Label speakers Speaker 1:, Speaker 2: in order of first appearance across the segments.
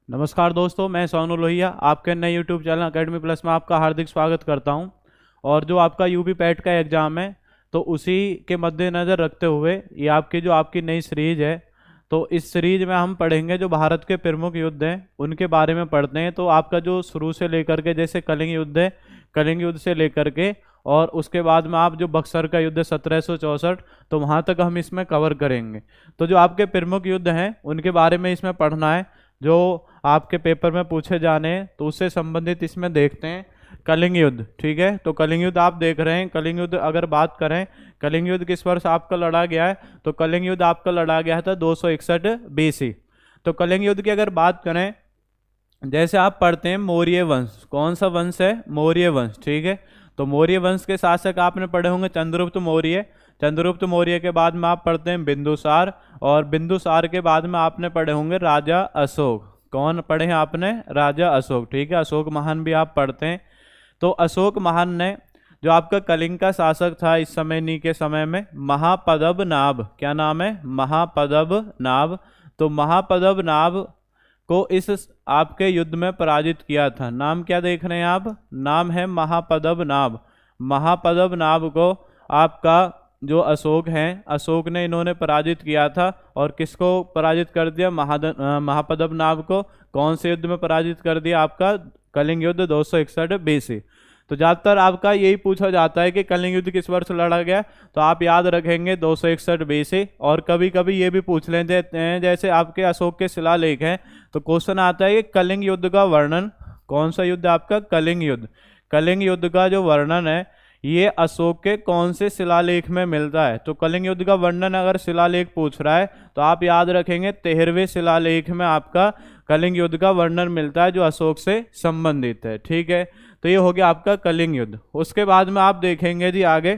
Speaker 1: नमस्कार दोस्तों, मैं सोनू लोहिया आपके नए यूट्यूब चैनल अकेडमी प्लस में आपका हार्दिक स्वागत करता हूं। और जो आपका यूपी पैट का एग्ज़ाम है तो उसी के मद्देनज़र रखते हुए ये आपकी नई सीरीज है। तो इस सीरीज में हम पढ़ेंगे जो भारत के प्रमुख युद्ध हैं उनके बारे में पढ़ते हैं। तो आपका जो शुरू से लेकर के जैसे कलिंग युद्ध है, कलिंग युद्ध से लेकर के और उसके बाद में आप जो बक्सर का युद्ध है 1764, तो वहाँ तक हम इसमें कवर करेंगे। तो जो आपके प्रमुख युद्ध हैं उनके बारे में इसमें पढ़ना है जो आपके पेपर में पूछे जाने हैं, तो उससे संबंधित इसमें देखते हैं कलिंग युद्ध। ठीक है, तो कलिंग युद्ध आप देख रहे हैं। कलिंग युद्ध अगर बात करें, कलिंग युद्ध किस वर्ष आपका लड़ा गया है, तो कलिंग युद्ध आपका लड़ा गया था 261 BC। तो कलिंग युद्ध की अगर बात करें, जैसे आप पढ़ते हैं मौर्य वंश, कौन सा वंश है? मौर्य वंश। ठीक है, तो मौर्य वंश के शासक आपने पढ़े होंगे चंद्रगुप्त मौर्य। चंद्रगुप्त मौर्य के बाद में आप पढ़ते हैं बिंदुसार, और बिंदुसार के बाद में आपने पढ़े होंगे राजा अशोक। कौन पढ़े हैं आपने? राजा अशोक। ठीक है, अशोक महान भी आप पढ़ते हैं। तो अशोक महान ने जो आपका कलिंग का शासक था इस समय नी के समय में, महापद्मनाभ, क्या नाम है? महापद्मनाभ। तो महापद्मनाभ को इस आपके युद्ध में पराजित किया था। नाम क्या देख रहे हैं आप? नाम है महापद्मनाभ। महापद्मनाभ को आपका जो अशोक हैं, अशोक ने इन्होंने पराजित किया था। और किसको पराजित कर दिया? महापद्मनाभ को। कौन से युद्ध में पराजित कर दिया? आपका कलिंग युद्ध 261 BC। तो ज़्यादातर आपका यही पूछा जाता है कि कलिंग युद्ध किस वर्ष लड़ा गया, तो आप याद रखेंगे 261 BC। और कभी कभी ये भी पूछ लेते हैं, जैसे आपके अशोक के शिलालेख हैं, तो क्वेश्चन आता है कि कलिंग युद्ध का वर्णन, कौन सा युद्ध आपका? कलिंग युद्ध। कलिंग युद्ध का जो वर्णन है ये अशोक के कौन से शिलालेख में मिलता है? तो कलिंग युद्ध का वर्णन अगर शिलालेख पूछ रहा है तो आप याद रखेंगे 13वें शिलालेख में आपका कलिंग युद्ध का वर्णन मिलता है जो अशोक से संबंधित है। ठीक है, तो ये हो गया आपका कलिंग युद्ध। उसके बाद में आप देखेंगे जी आगे,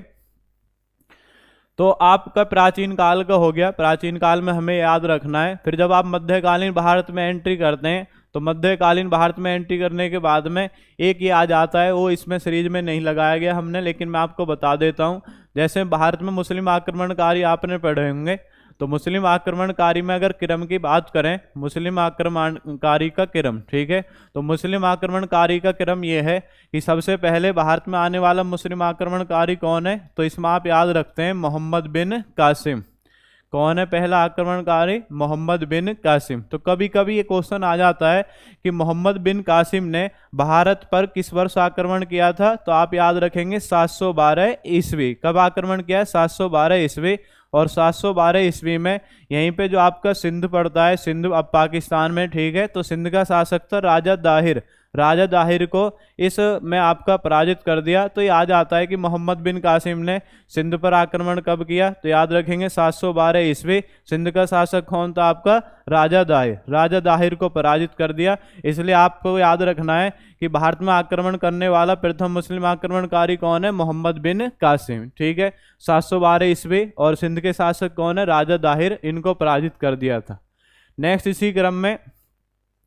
Speaker 1: तो आपका प्राचीन काल का हो गया। प्राचीन काल में हमें याद रखना है। फिर जब आप मध्यकालीन भारत में एंट्री करते हैं, तो मध्यकालीन भारत में एंट्री करने के बाद में एक ये आ जाता है, वो इसमें सीरीज में नहीं लगाया गया हमने, लेकिन मैं आपको बता देता हूँ। जैसे भारत में मुस्लिम आक्रमणकारी आपने पढ़े होंगे, तो मुस्लिम आक्रमणकारी में अगर क्रम की बात करें, मुस्लिम आक्रमणकारी का क्रम, ठीक है, तो मुस्लिम आक्रमणकारी का क्रम ये है कि सबसे पहले भारत में आने वाला मुस्लिम आक्रमणकारी कौन है? तो इसमें आप याद रखते हैं मोहम्मद बिन कासिम। कौन है पहला आक्रमणकारी? मोहम्मद बिन कासिम। तो कभी कभी ये क्वेश्चन आ जाता है कि मोहम्मद बिन कासिम ने भारत पर किस वर्ष आक्रमण किया था? तो आप याद रखेंगे 712 ईस्वी। कब आक्रमण किया है? 712 ईस्वी। और 712 ईस्वी में यहीं पे जो आपका सिंध पड़ता है, सिंध अब पाकिस्तान में, ठीक है, तो सिंध का शासक था राजा दाहिर। राजा दाहिर को इस में आपका पराजित कर दिया। तो ये आ जाता है कि मोहम्मद बिन कासिम ने सिंध पर आक्रमण कब किया? तो याद रखेंगे 712 ईस्वी। सिंध का शासक कौन था आपका? राजा दाहिर। राजा दाहिर को पराजित कर दिया। इसलिए आपको याद रखना है कि भारत में आक्रमण करने वाला प्रथम मुस्लिम आक्रमणकारी कौन है? मोहम्मद बिन कासिम। ठीक है, 712 ईस्वी। और सिंध के शासक कौन है? राजा दाहिर। इनको पराजित कर दिया था। नेक्स्ट इसी क्रम में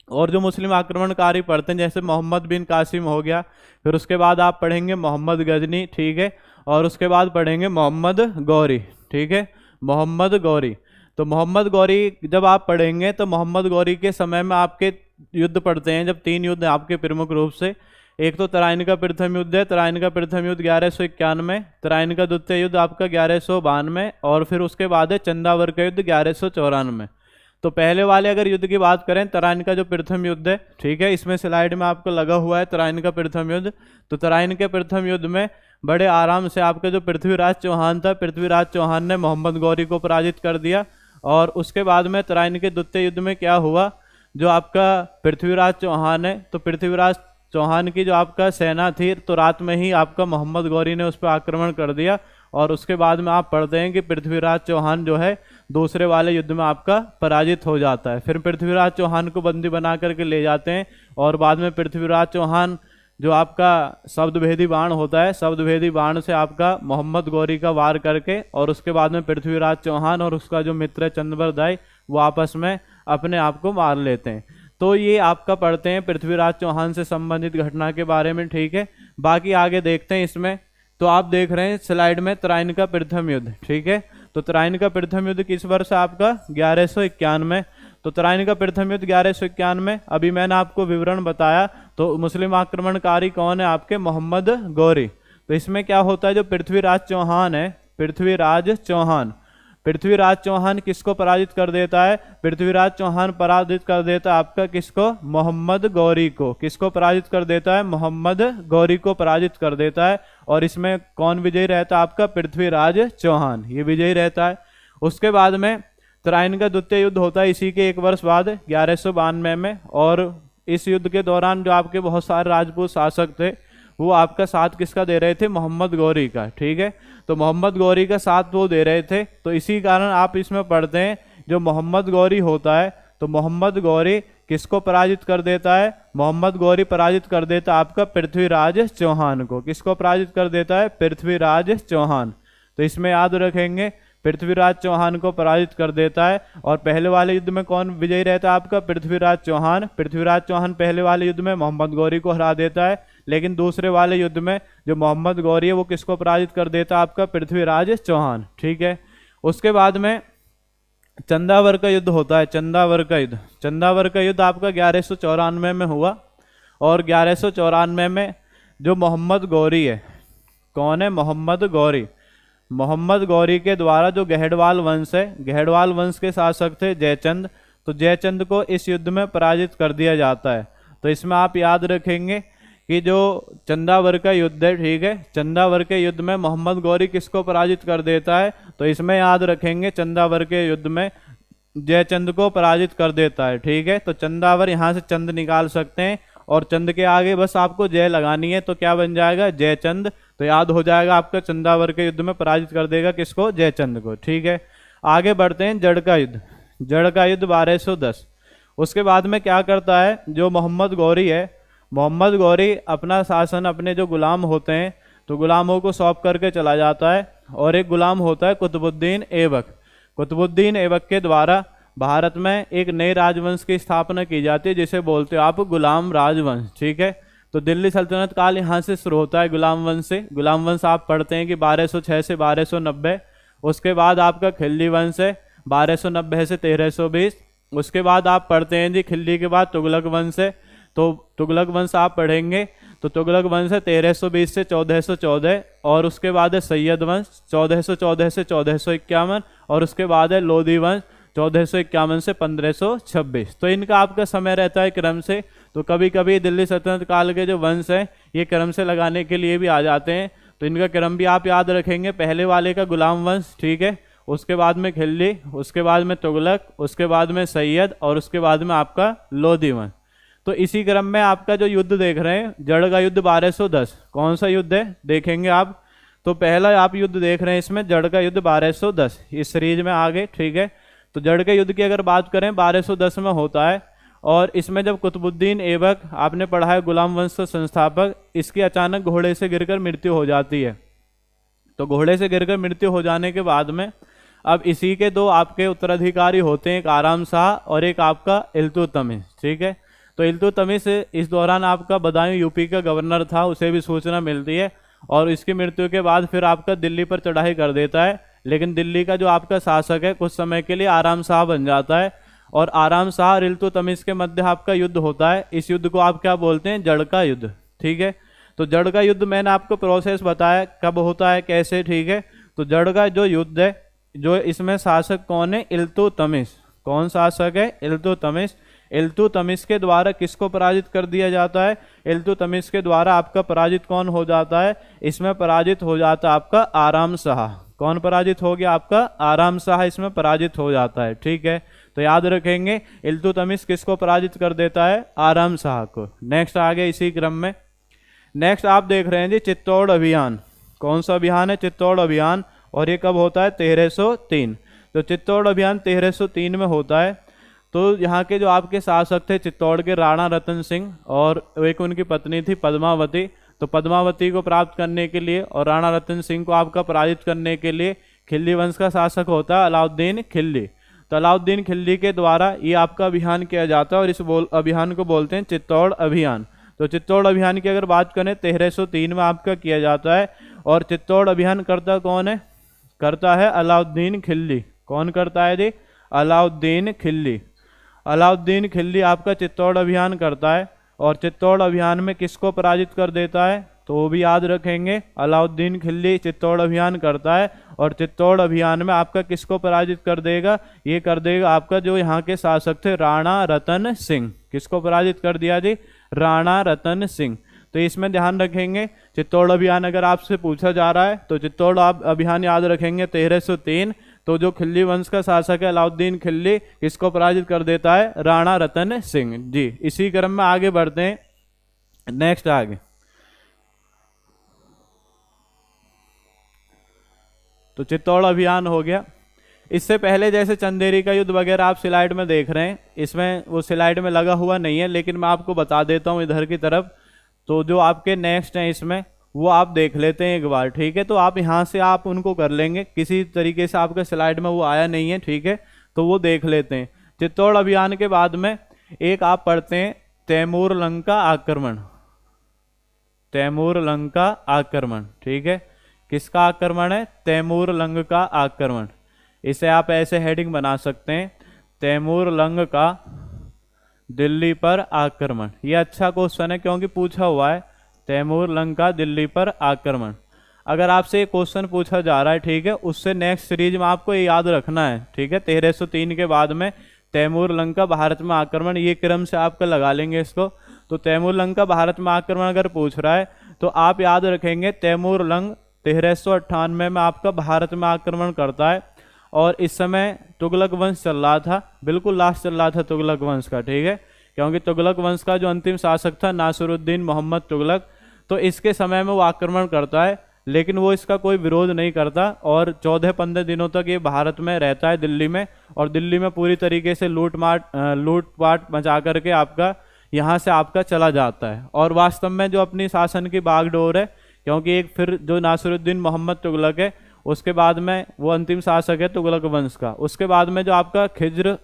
Speaker 1: और जो मुस्लिम आक्रमणकारी पढ़ते हैं, जैसे मोहम्मद बिन कासिम हो गया, फिर उसके बाद आप पढ़ेंगे मोहम्मद गजनी, ठीक है, और उसके बाद पढ़ेंगे मोहम्मद गौरी। ठीक है, मोहम्मद गौरी। तो मोहम्मद गौरी जब आप पढ़ेंगे तो मोहम्मद गौरी के समय में आपके युद्ध पढ़ते हैं, जब 3 युद्ध आपके प्रमुख रूप से। एक तो तराइन का प्रथम युद्ध है, तराइन का प्रथम युद्ध 1191, तराइन का द्वितीय युद्ध आपका 1192, और फिर उसके बाद है चंदावर का युद्ध 1194। तो पहले वाले अगर युद्ध की बात करें, तराइन का जो प्रथम युद्ध है, ठीक है, इसमें स्लाइड में आपको लगा हुआ है तराइन का प्रथम युद्ध। तो तराइन के प्रथम युद्ध में बड़े आराम से आपका जो पृथ्वीराज चौहान था, पृथ्वीराज चौहान ने मोहम्मद गौरी को पराजित कर दिया। और उसके बाद में तराइन के द्वितीय युद्ध में क्या हुआ? जो आपका पृथ्वीराज चौहान है, तो पृथ्वीराज चौहान की जो आपका सेना थी, तो रात में ही आपका मोहम्मद गौरी ने उस पर आक्रमण कर दिया। और उसके बाद में आप पढ़ते हैं कि पृथ्वीराज चौहान जो है दूसरे वाले युद्ध में आपका पराजित हो जाता है। फिर पृथ्वीराज चौहान को बंदी बना करके ले जाते हैं, और बाद में पृथ्वीराज चौहान जो आपका शब्दभेदी बाण होता है, शब्दभेदी बाण से आपका मोहम्मद गौरी का वार करके, और उसके बाद में पृथ्वीराज चौहान और उसका जो मित्र है चंद्रबरदाई, वो आपस में अपने आप को मार लेते हैं। तो ये आपका पढ़ते हैं पृथ्वीराज चौहान से संबंधित घटना के बारे में। ठीक है, बाकी आगे देखते हैं इसमें। तो आप देख रहे हैं स्लाइड में तराइन का प्रथम युद्ध, ठीक है, तो तराइन का प्रथम युद्ध किस वर्ष आपका? 1191। तो तराइन का प्रथम युद्ध 1191। अभी मैंने आपको विवरण बताया। तो मुस्लिम आक्रमणकारी कौन है आपके? मोहम्मद गौरी। तो इसमें क्या होता है, जो पृथ्वीराज चौहान है, पृथ्वीराज चौहान किसको पराजित कर देता है? पृथ्वीराज चौहान पराजित कर देता है आपका किसको? मोहम्मद गौरी को। किसको पराजित कर देता है? मोहम्मद गौरी को पराजित कर देता है। और इसमें कौन विजयी रहता है आपका? पृथ्वीराज चौहान, ये विजयी रहता है। उसके बाद में तराइन का द्वितीय युद्ध होता है इसी के एक वर्ष बाद 1192 में। और इस युद्ध के दौरान जो आपके बहुत सारे राजपूत शासक थे वो आपका साथ किसका दे रहे थे? मोहम्मद गौरी का। ठीक है, तो मोहम्मद गौरी का साथ वो दे रहे थे। तो इसी कारण आप इसमें पढ़ते हैं जो मोहम्मद गौरी होता है, तो मोहम्मद गौरी किसको पराजित कर देता है? मोहम्मद गौरी पराजित कर देता है आपका पृथ्वीराज चौहान को। किसको पराजित कर देता है? पृथ्वीराज चौहान। तो इसमें याद रखेंगे पृथ्वीराज चौहान को पराजित कर देता है। और पहले वाले युद्ध में कौन विजयी रहता है आपका? पृथ्वीराज चौहान। पृथ्वीराज चौहान पहले वाले युद्ध में मोहम्मद गौरी को हरा देता है, लेकिन दूसरे वाले युद्ध में जो मोहम्मद गौरी है वो किसको पराजित कर देता है? आपका पृथ्वीराज चौहान। ठीक है, उसके बाद में चंदावर का युद्ध होता है। चंदावर का युद्ध आपका 1194 में हुआ। और 1194 में जो मोहम्मद गौरी है, कौन है? मोहम्मद गौरी के द्वारा जो गहड़वाल वंश है, गहड़वाल वंश के शासक थे जयचंद, तो जयचंद को इस युद्ध में पराजित कर दिया जाता है। तो इसमें आप याद रखेंगे कि जो चंदावर का युद्ध है, ठीक है, चंदावर के युद्ध में मोहम्मद गौरी किसको पराजित कर देता है? तो इसमें याद रखेंगे चंदावर के युद्ध में जयचंद को पराजित कर देता है। ठीक है, तो चंदावर यहाँ से चंद निकाल सकते हैं और चंद के आगे बस आपको जय लगानी है, तो क्या बन जाएगा? जयचंद। तो याद हो जाएगा आपका चंदावर के युद्ध में पराजित कर देगा किसको? जयचंद को। ठीक है, आगे बढ़ते हैं। जड़ का युद्ध 1210। उसके बाद में क्या करता है जो मोहम्मद गौरी है, मोहम्मद गौरी अपना शासन अपने जो गुलाम होते हैं तो गुलामों को सौंप करके चला जाता है। और एक गुलाम होता है कुतुबुद्दीन ऐबक। कुतुबुद्दीन ऐबक के द्वारा भारत में एक नए राजवंश की स्थापना की जाती है जिसे बोलते हो आप गुलाम राजवंश। ठीक है, तो दिल्ली सल्तनत काल यहाँ से शुरू होता है गुलाम वंश से। गुलाम वंश आप पढ़ते हैं कि 1206 से 1290। उसके बाद आपका खिल्जी वंश है 1290 से 1320। उसके बाद आप पढ़ते हैं जी खिल्जी के बाद तुगलक वंश है, तो तुगलक वंश आप पढ़ेंगे तो तुगलक वंश है 1320 से 1414। और उसके बाद है सैयद वंश 1414 से 1451। और उसके बाद है लोधी वंश 1451 से 1526। तो इनका आपका समय रहता है क्रम से। तो कभी कभी दिल्ली सल्तनत काल के जो वंश हैं ये क्रम से लगाने के लिए भी आ जाते हैं, तो इनका क्रम भी आप याद रखेंगे। पहले वाले का गुलाम वंश, ठीक है, उसके बाद में खिल्जी, उसके बाद में तुगलक, उसके बाद में सैयद और उसके बाद में आपका लोधी वंश। तो इसी क्रम में आपका जो युद्ध देख रहे हैं जड़ का युद्ध 1210, कौन सा युद्ध है देखेंगे आप। तो पहला आप युद्ध देख रहे हैं इसमें जड़ का युद्ध 1210 इस सीरीज में आगे, ठीक है। तो जड़ के युद्ध की अगर बात करें 1210 में होता है। और इसमें जब कुतुबुद्दीन ऐबक, आपने पढ़ा है गुलाम वंश का संस्थापक, इसकी अचानक घोड़े से गिरकर मृत्यु हो जाती है। तो घोड़े से गिरकर मृत्यु हो जाने के बाद में अब इसी के दो आपके उत्तराधिकारी होते हैं, एक आराम शाह और एक आपका इल्तुतमिश, ठीक है। तो इल्तुतमिश इस दौरान आपका बदायूं यूपी का गवर्नर था, उसे भी सूचना मिलती है और इसकी मृत्यु के बाद फिर आपका दिल्ली पर चढ़ाई कर देता है। लेकिन दिल्ली का जो आपका शासक है कुछ समय के लिए आराम शाह बन जाता है और आराम शाह और इल्तुतमिश के मध्य आपका युद्ध होता है। इस युद्ध को आप क्या बोलते हैं, जड़ का युद्ध, ठीक है। तो जड़ का युद्ध मैंने आपको प्रोसेस बताया कब होता है कैसे, ठीक है। तो जड़ का जो युद्ध है, जो इसमें शासक कौन है, इल्तुतमिश। कौन शासक है, इल्तुतमिश। इल्तुतमिश के द्वारा किसको पराजित कर दिया जाता है, इल्तुतमिश के द्वारा आपका पराजित कौन हो जाता है, इसमें पराजित हो जाता है आपका आराम शाह। कौन पराजित हो गया, आपका आराम शाह इसमें पराजित हो जाता है, ठीक है। तो याद रखेंगे इल्तुतमिश किसको पराजित कर देता है, आराम शाह को। नेक्स्ट आगे इसी क्रम में नेक्स्ट आप देख रहे हैं जी चित्तौड़ अभियान। कौन सा अभियान है, चित्तौड़ अभियान। और ये कब होता है, 1303। तो चित्तौड़ अभियान 1303 में होता है। तो यहाँ के जो आपके शासक थे चित्तौड़ के राणा रतन सिंह और एक उनकी पत्नी थी पद्मावती। तो पद्मावती को प्राप्त करने के लिए और राणा रतन सिंह को आपका पराजित करने के लिए खिल्जी वंश का शासक होता है अलाउद्दीन खिल्जी। तो अलाउद्दीन खिल्जी के द्वारा ये आपका अभियान किया जाता है और इस अभियान को बोलते हैं चित्तौड़ अभियान। तो चित्तौड़ अभियान की अगर बात करें 1303 में आपका किया जाता है। और चित्तौड़ अभियान करता कौन है, करता है अलाउद्दीन खिल्जी। कौन करता है जी, अलाउद्दीन खिल्जी। अलाउद्दीन खिलजी आपका चित्तौड़ अभियान करता है और चित्तौड़ अभियान में किसको पराजित कर देता है, तो वो भी याद रखेंगे। अलाउद्दीन खिलजी चित्तौड़ अभियान करता है और चित्तौड़ अभियान में आपका किसको पराजित कर देगा, ये कर देगा आपका जो यहाँ के शासक थे राणा रतन सिंह। किसको पराजित कर दिया जी, राणा रतन सिंह। तो इसमें ध्यान रखेंगे चित्तौड़ अभियान अगर आपसे पूछा जा रहा है तो चित्तौड़ अभियान याद रखेंगे 1303। तो जो खिलजी वंश का शासक है अलाउद्दीन खिलजी किसको पराजित कर देता है, राणा रतन सिंह जी। इसी क्रम में आगे बढ़ते हैं, नेक्स्ट आगे। तो चित्तौड़ अभियान हो गया। इससे पहले जैसे चंदेरी का युद्ध वगैरह आप स्लाइड में देख रहे हैं, इसमें वो स्लाइड में लगा हुआ नहीं है लेकिन मैं आपको बता देता हूँ इधर की तरफ। तो जो आपके नेक्स्ट हैं इसमें वो आप देख लेते हैं एक बार, ठीक है। तो आप यहाँ से आप उनको कर लेंगे, किसी तरीके से आपके स्लाइड में वो आया नहीं है, ठीक है। तो वो देख लेते हैं। चित्तौड़ अभियान के बाद में एक आप पढ़ते हैं तैमूर लंका आक्रमण। तैमूर लंका आक्रमण, ठीक है। किसका आक्रमण है, तैमूर लंग का आक्रमण। इसे आप ऐसे हेडिंग बना सकते हैं, तैमूर लंग का दिल्ली पर आक्रमण। ये अच्छा क्वेश्चन है क्योंकि पूछा हुआ है, तैमूर लंग का दिल्ली पर आक्रमण। अगर आपसे एक क्वेश्चन पूछा जा रहा है, ठीक है, उससे नेक्स्ट सीरीज में आपको ये याद रखना है, ठीक है। 1303 के बाद में तैमूर लंग का भारत में आक्रमण, ये क्रम से आपका लगा लेंगे इसको। तो तैमूर लंग का भारत में आक्रमण अगर पूछ रहा है तो आप याद रखेंगे तैमूर लंग 1398 में आपका भारत में आक्रमण करता है और इस समय तुगलक वंश चल रहा था, बिल्कुल लास्ट चल रहा था तुगलक वंश का, ठीक है। क्योंकि तुगलक वंश का जो अंतिम शासक था नासिरुद्दीन मोहम्मद तुगलक, तो इसके समय में वो आक्रमण करता है लेकिन वो इसका कोई विरोध नहीं करता और 14-15 दिनों तक ये भारत में रहता है दिल्ली में, और दिल्ली में पूरी तरीके से लूटपाट मचा करके आपका यहाँ से आपका चला जाता है। और वास्तव में जो अपनी शासन की बागडोर है, क्योंकि एक फिर जो नासिरुद्दीन मोहम्मद तुगलक है उसके बाद में वो अंतिम शासक है तुगलक वंश का। उसके बाद में जो आपका खिज्र,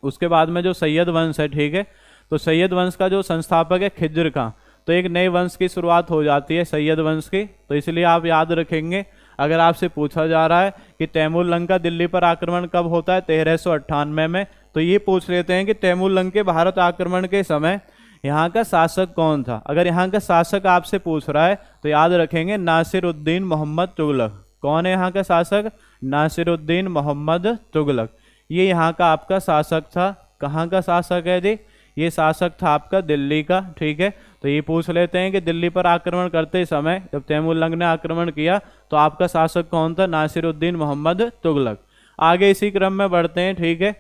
Speaker 1: उसके बाद में जो सैयद वंश है, ठीक है। तो सैयद वंश का जो संस्थापक है खिज्र का, तो एक नए वंश की शुरुआत हो जाती है सैयद वंश की। तो इसलिए आप याद रखेंगे अगर आपसे पूछा जा रहा है कि तैमूर लंग का दिल्ली पर आक्रमण कब होता है, 1398 में, तो ये पूछ लेते हैं कि तैमूर लंग के भारत आक्रमण के समय यहाँ का शासक कौन था। अगर यहाँ का शासक आपसे पूछ रहा है तो याद रखेंगे नासिरुद्दीन मोहम्मद तुगलक। कौन है यहाँ का शासक, नासिरुद्दीन मोहम्मद तुगलक। ये यहाँ का आपका शासक था। कहाँ का शासक है जी, ये शासक था आपका दिल्ली का, ठीक है। तो ये पूछ लेते हैं कि दिल्ली पर आक्रमण करते समय जब तैमूर लंग ने आक्रमण किया तो आपका शासक कौन था, नासिरुद्दीन मोहम्मद तुगलक। आगे इसी क्रम में बढ़ते हैं, ठीक है।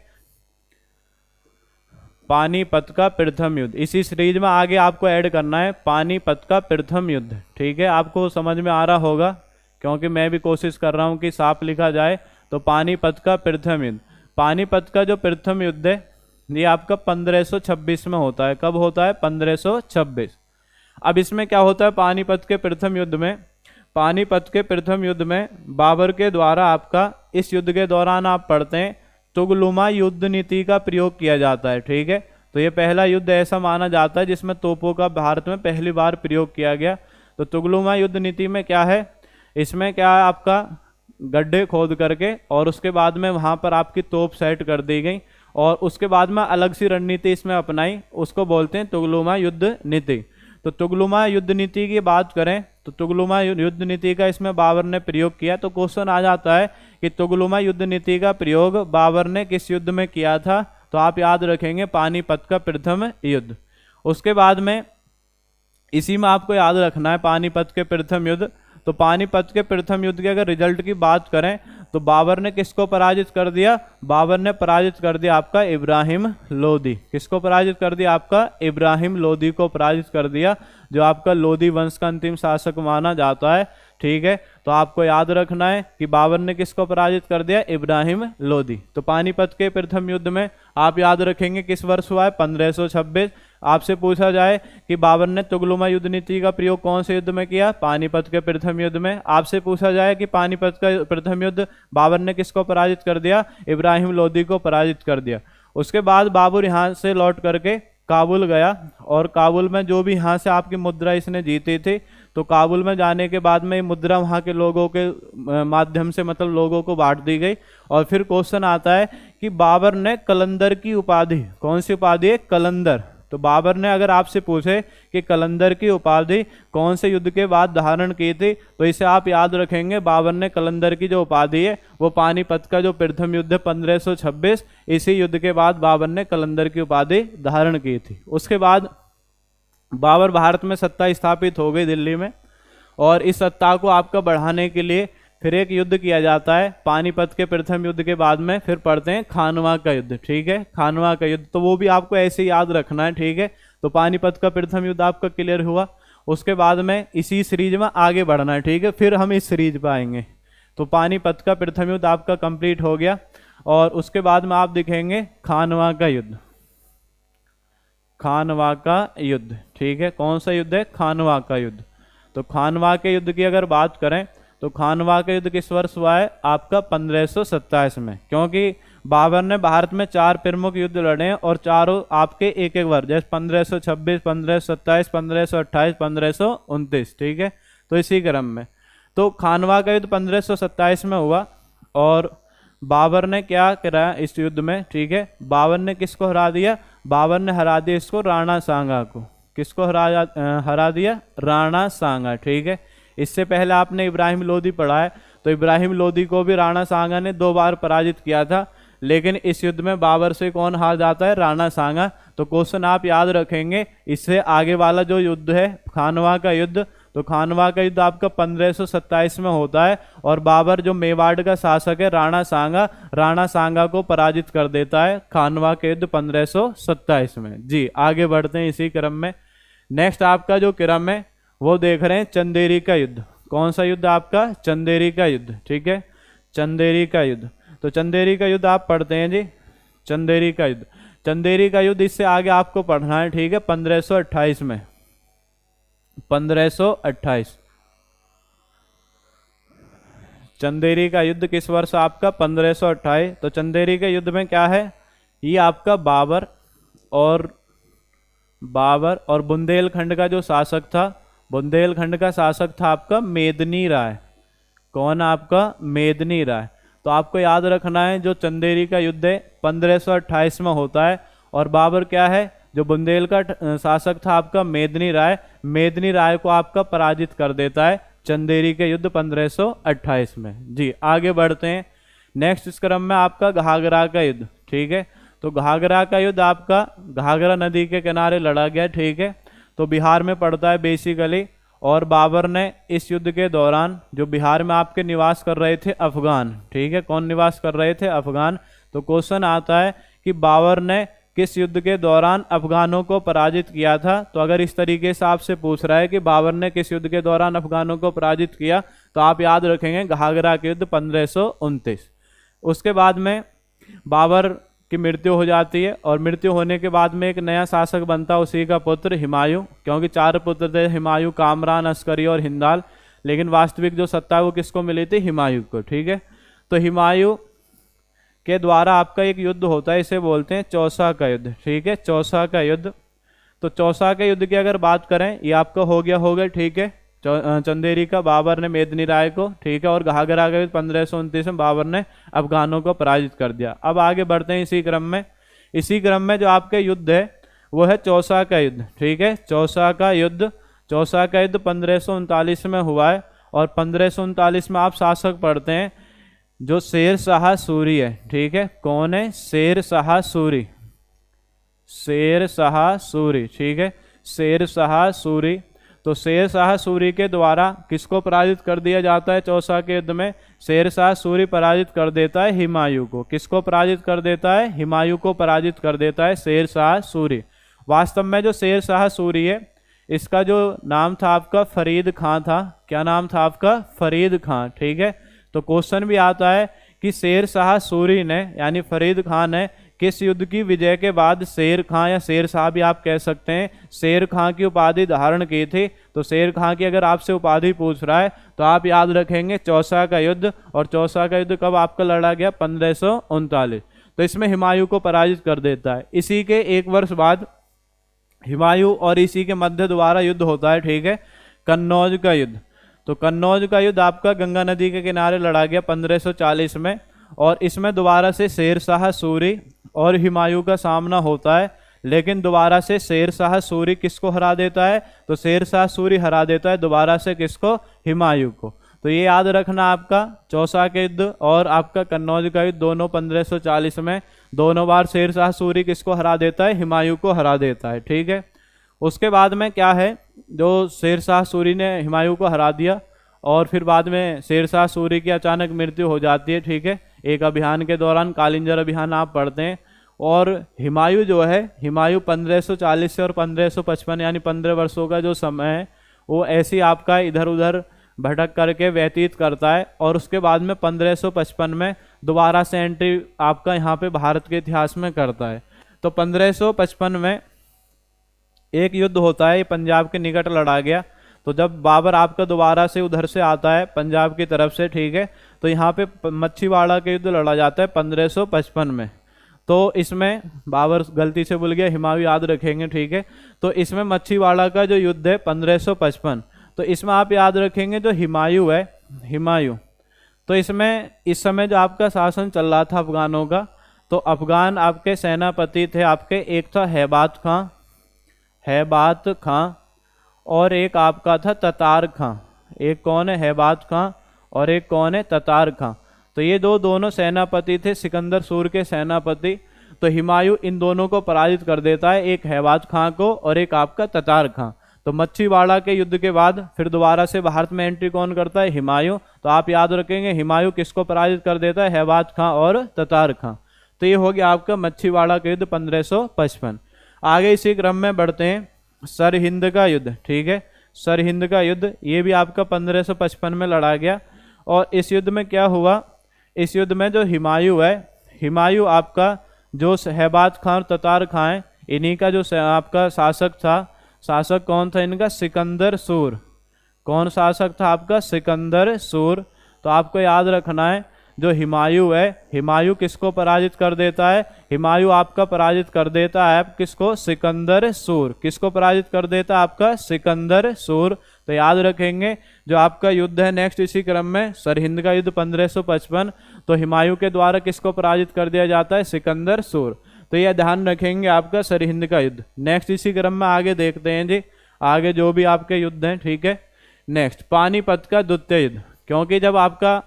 Speaker 1: पानीपत का प्रथम युद्ध, इसी सीरीज में आगे आपको ऐड करना है पानीपत का प्रथम युद्ध, ठीक है। आपको समझ में आ रहा होगा क्योंकि मैं भी कोशिश कर रहा हूँ कि साफ लिखा जाए। तो पानीपत का प्रथम युद्ध, पानीपत का जो प्रथम युद्ध है ये आपका 1526 में होता है। कब होता है, 1526। अब इसमें क्या होता है, पानीपत के प्रथम युद्ध में, पानीपत के प्रथम युद्ध में बाबर के द्वारा आपका इस युद्ध के दौरान आप पढ़ते हैं तुगलुमा युद्ध नीति का प्रयोग किया जाता है, ठीक है। तो ये पहला युद्ध ऐसा माना जाता है जिसमें तोपों का भारत में पहली बार प्रयोग किया गया। तो तुगलुमा युद्ध नीति में क्या है, इसमें क्या है आपका गड्ढे खोद करके और उसके बाद में वहाँ पर आपकी तोप सेट कर दी गई और उसके बाद में अलग सी रणनीति इसमें अपनाई, उसको बोलते हैं तुगलुमा युद्ध नीति। तो तुगलुमा युद्ध नीति की बात करें तो तुगलुमा युद्ध नीति का इसमें बाबर ने प्रयोग किया। तो क्वेश्चन आ जाता है कि तुगलुमा युद्ध नीति का प्रयोग बाबर ने किस युद्ध में किया था, तो आप याद रखेंगे पानीपत का प्रथम युद्ध। उसके बाद में इसी में आपको याद रखना है पानीपत के प्रथम युद्ध। तो पानीपत के प्रथम युद्ध के अगर रिजल्ट की बात करें तो बाबर ने किसको पराजित कर दिया, बाबर ने पराजित कर दिया आपका इब्राहिम लोदी। किसको पराजित कर दिया, आपका इब्राहिम लोदी को पराजित कर दिया, जो आपका लोदी वंश का अंतिम शासक माना जाता है, ठीक है। तो आपको याद रखना है कि बाबर ने किसको पराजित कर दिया, इब्राहिम लोदी। तो पानीपत के प्रथम युद्ध में आप याद रखेंगे किस वर्ष हुआ है, 1526। आपसे पूछा जाए कि बाबर ने तुगलुमा युद्ध नीति का प्रयोग कौन से युद्ध में किया, पानीपत के प्रथम युद्ध में। आपसे पूछा जाए कि पानीपत का प्रथम युद्ध बाबर ने किसको पराजित कर दिया, इब्राहिम लोदी को पराजित कर दिया। उसके बाद बाबर यहाँ से लौट करके काबुल गया और काबुल में जो भी यहाँ से आपकी मुद्रा इसने जीती थी तो काबुल में जाने के बाद में ये मुद्रा वहाँ के लोगों के माध्यम से मतलब लोगों को बांट दी गई। और फिर क्वेश्चन आता है कि बाबर ने कलंदर की उपाधि, कौन सी उपाधि है? कलंदर। तो बाबर ने अगर आपसे पूछे कि कलंदर की उपाधि कौन से युद्ध के बाद धारण की थी, तो इसे आप याद रखेंगे, बाबर ने कलंदर की जो उपाधि है वो पानीपत का जो प्रथम युद्ध 1526, इसी युद्ध के बाद बाबर ने कलंदर की उपाधि धारण की थी। उसके बाद बाबर भारत में सत्ता स्थापित हो गई दिल्ली में, और इस सत्ता को आपका बढ़ाने के लिए फिर एक युद्ध किया जाता है पानीपत के प्रथम युद्ध के बाद में, फिर पढ़ते हैं खानवा का युद्ध, ठीक है, खानवा का युद्ध, तो वो भी आपको ऐसे ही याद रखना है, ठीक है। तो पानीपत का प्रथम युद्ध आपका क्लियर हुआ। उसके बाद में इसी सीरीज में आगे बढ़ना है, ठीक है, फिर हम इस सीरीज पर आएंगे। तो पानीपत का प्रथम युद्ध आपका कंप्लीट हो गया, और उसके बाद में आप दिखेंगे खानवा का युद्ध, खानवा का युद्ध, ठीक है, कौन सा युद्ध है? खानवा का युद्ध। तो खानवा के युद्ध की अगर बात करें तो खानवा का युद्ध किस वर्ष हुआ है? आपका 1527 में, क्योंकि बाबर ने भारत में 4 प्रमुख युद्ध लड़े हैं, और चारों आपके एक एक वर्ष, जैसे 1526, 1527, 1528, 1529, ठीक है, तो इसी क्रम में। तो खानवा का युद्ध 1527 में हुआ, और बाबर ने क्या कराया इस युद्ध में, ठीक है, बाबर ने किसको हरा दिया? बाबर ने हरा दिया इसको, राणा सांगा को। किसको हरा दिया? राणा सांगा, ठीक है। इससे पहले आपने इब्राहिम लोदी पढ़ा है, तो इब्राहिम लोदी को भी राणा सांगा ने 2 बार पराजित किया था, लेकिन इस युद्ध में बाबर से कौन हार जाता है? राणा सांगा। तो क्वेश्चन आप याद रखेंगे, इससे आगे वाला जो युद्ध है खानवा का युद्ध, तो खानवा का युद्ध आपका 1527 में होता है, और बाबर जो मेवाड़ का शासक है राणा सांगा को पराजित कर देता है खानवा के युद्ध 1527 में। जी आगे बढ़ते हैं इसी क्रम में। नेक्स्ट आपका जो क्रम है वो देख रहे हैं चंदेरी का युद्ध। कौन सा युद्ध आपका? चंदेरी का युद्ध, ठीक है, चंदेरी का युद्ध। तो चंदेरी का युद्ध आप पढ़ते हैं जी, चंदेरी का युद्ध। चंदेरी का युद्ध इससे आगे आपको पढ़ना है, ठीक है, 1528 में, 1528। चंदेरी का युद्ध किस वर्ष आपका? 1528। तो चंदेरी के युद्ध में क्या है? ये आपका बाबर और बुंदेलखंड का जो शासक था, बुंदेलखंड का शासक था आपका मेदिनी राय। कौन? आपका मेदिनी राय। तो आपको याद रखना है जो चंदेरी का युद्ध है 1528 में होता है, और बाबर क्या है? जो बुंदेल का शासक था आपका मेदिनी राय को आपका पराजित कर देता है चंदेरी के युद्ध 1528 में। जी आगे बढ़ते हैं। नेक्स्ट इस क्रम में आपका घाघरा का युद्ध, ठीक है। तो घाघरा का युद्ध आपका घाघरा नदी के किनारे लड़ा गया, ठीक है। तो बिहार में पड़ता है बेसिकली, और बाबर ने इस युद्ध के दौरान जो बिहार में आपके निवास कर रहे थे अफगान, ठीक है, कौन निवास कर रहे थे? अफगान। तो क्वेश्चन आता है कि बाबर ने किस युद्ध के दौरान अफगानों को पराजित किया था? तो अगर इस तरीके से आपसे पूछ रहा है कि बाबर ने किस युद्ध के दौरान अफगानों को पराजित किया, तो आप याद रखेंगे घाघरा के युद्ध 1529। उसके बाद में बाबर की मृत्यु हो जाती है, और मृत्यु होने के बाद में एक नया शासक बनता है, उसी का पुत्र हुमायूं, क्योंकि 4 पुत्र थे, हुमायूं, कामरान, अस्करी और हिंदाल, लेकिन वास्तविक जो सत्ता है वो किसको मिली थी? हुमायूं को, ठीक है। तो हुमायूं के द्वारा आपका एक युद्ध होता है, इसे बोलते हैं चौसा का युद्ध, ठीक है, चौसा का युद्ध। तो चौसा के युद्ध की अगर बात करें, ये आपका हो गया, ठीक है, चंदेरी का बाबर ने मेदिनी राय को, ठीक है, और घाघरा का युद्ध 1529 में बाबर ने अफगानों को पराजित कर दिया। अब आगे बढ़ते हैं इसी क्रम में जो आपके युद्ध है वो है चौसा का युद्ध, ठीक है, चौसा का युद्ध 1539 में हुआ है, और 1539 में आप शासक पढ़ते हैं जो शेर शाह सूरी है, ठीक है, कौन है? शेर शाह सूरी, शेर शाह सूरी, ठीक है, शेर शाह सूरी। तो शेर शाह सूरी के द्वारा किसको पराजित कर दिया जाता है चौसा के युद्ध में? शेर शाह सूरी पराजित कर देता है हुमायूं को। किसको पराजित कर देता है? हुमायूं को पराजित कर देता है शेर शाह सूरी। वास्तव में जो शेर शाह सूरी है, इसका जो नाम था आपका फरीद खां था। क्या नाम था आपका? फरीद खां, ठीक है। तो क्वेश्चन भी आता है कि शेर शाह सूरी ने यानी फरीद खां ने किस युद्ध की विजय के बाद शेर खां या शेर शाह भी आप कह सकते हैं, शेर खां की उपाधि धारण की थी? तो शेर खां की अगर आपसे उपाधि पूछ रहा है तो आप याद रखेंगे चौसा का युद्ध। और चौसा का युद्ध कब आपका लड़ा गया? 1539। तो इसमें हुमायूं को पराजित कर देता है। इसी के 1 वर्ष बाद हुमायूं और इसी के मध्य दोबारा युद्ध होता है, ठीक है। कन्नौज का युद्ध। तो कन्नौज का युद्ध आपका गंगा नदी के किनारे लड़ा गया 1540 में, और इसमें दोबारा से शेर शाह सूरी और हुमायूं का सामना होता है, लेकिन दोबारा से शेर शाह सूरी किसको हरा देता है? तो शेर शाह सूरी हरा देता है दोबारा से किसको? हुमायूं को। तो ये याद रखना, आपका चौसा का युद्ध और आपका कन्नौज का युद्ध दोनों 1540 में, दोनों बार शेर शाह सूरी किसको हरा देता है? हुमायूं को हरा देता है। ठीक है, उसके बाद में क्या है, जो शेर शाह सूरी ने हुमायूं को हरा दिया और फिर बाद में शेर शाह सूरी की अचानक मृत्यु हो जाती है। ठीक है, एक अभियान के दौरान, कालिंजर अभियान आप पढ़ते हैं। और हुमायूं जो है, हुमायूं 1540 से और 1555 यानी 15 वर्षों का जो समय है वो ऐसे ही आपका इधर उधर भटक करके व्यतीत करता है, और उसके बाद में 1555 में दोबारा से एंट्री आपका यहाँ पे भारत के इतिहास में करता है। तो 1555 में एक युद्ध होता है, ये पंजाब के निकट लड़ा गया। तो जब बाबर आपका दोबारा से उधर से आता है पंजाब की तरफ से, ठीक है, तो यहाँ पे मच्छीवाड़ा का युद्ध लड़ा जाता है 1555 में। तो इसमें बाबर गलती से भूल गया, हुमायूं याद रखेंगे। ठीक है, तो इसमें मच्छीवाड़ा का जो युद्ध है 1555, तो इसमें आप याद रखेंगे जो हुमायूं है, हुमायूं, तो इसमें इस समय जो आपका शासन चल रहा था अफगानों का, तो अफगान आपके सेनापति थे आपके, एक था हैबात खां, हैबात खां, और एक आपका था ततार खां। एक कौन है? हैबात खां, और एक कौन है? ततार खां। तो ये दोनों सेनापति थे, सिकंदर सूर के सेनापति। तो हुमायूं इन दोनों को पराजित कर देता है, एक हैबात खां को और एक आपका ततार खां। तो मच्छीवाड़ा के युद्ध के बाद फिर दोबारा से भारत में एंट्री कौन करता है? हुमायूं। तो आप याद रखेंगे हुमायूं किसको पराजित कर देता है? हैबात खां और ततार खां। तो ये हो गया आपका मच्छीवाड़ा का युद्ध 1555। आगे इसी क्रम में बढ़ते हैं, सरहिंद का युद्ध। ठीक है, सरहिंद का युद्ध ये भी आपका 1555 में लड़ा गया। और इस युद्ध में क्या हुआ? इस युद्ध में जो हुमायूं है, हुमायूं आपका जो हैबात खां और ततार खां है, इन्हीं का जो आपका शासक था, शासक कौन था इनका? सिकंदर सूर। कौन शासक था आपका? सिकंदर सूर। तो आपको याद रखना है जो हुमायूं है, हुमायूं किसको पराजित कर देता है? हुमायूं आपका पराजित कर देता है किसको? सिकंदर सूर। किसको पराजित कर देता है? आपका सिकंदर सूर। तो याद रखेंगे जो आपका युद्ध है नेक्स्ट इसी क्रम में, सरहिंद का युद्ध 1555, तो हुमायूं के द्वारा किसको पराजित कर दिया जाता है? सिकंदर सूर। तो यह ध्यान रखेंगे आपका सरहिंद का युद्ध। नेक्स्ट इसी क्रम में आगे देखते हैं जी, आगे जो भी आपके युद्ध हैं। ठीक है, नेक्स्ट पानीपत का द्वितीय युद्ध। क्योंकि जब आपका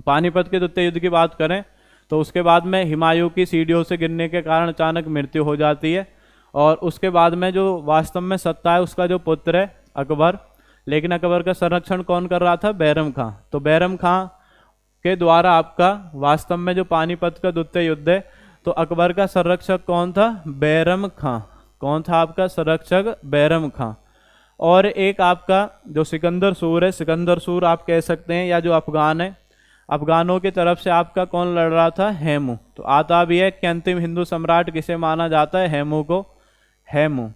Speaker 1: पानीपत के द्वितीय युद्ध की बात करें तो उसके बाद में हुमायूं की सीढ़ियों से गिरने के कारण अचानक मृत्यु हो जाती है, और उसके बाद में जो वास्तव में सत्ता है उसका जो पुत्र है अकबर, लेकिन अकबर का संरक्षण कौन कर रहा था? बैरम खां। तो बैरम खां के द्वारा आपका वास्तव में जो पानीपत का द्वितीय युद्ध है, तो अकबर का संरक्षक कौन था? बैरम खां। कौन था आपका संरक्षक? बैरम खां। और एक आपका जो सिकंदर सूर है, सिकंदर सूर आप कह सकते हैं, या जो अफगान है, अफगानों की तरफ से आपका कौन लड़ रहा था? हेमू। तो आता भी है कि अंतिम हिंदू सम्राट किसे माना जाता है? हेमू को। हेमू।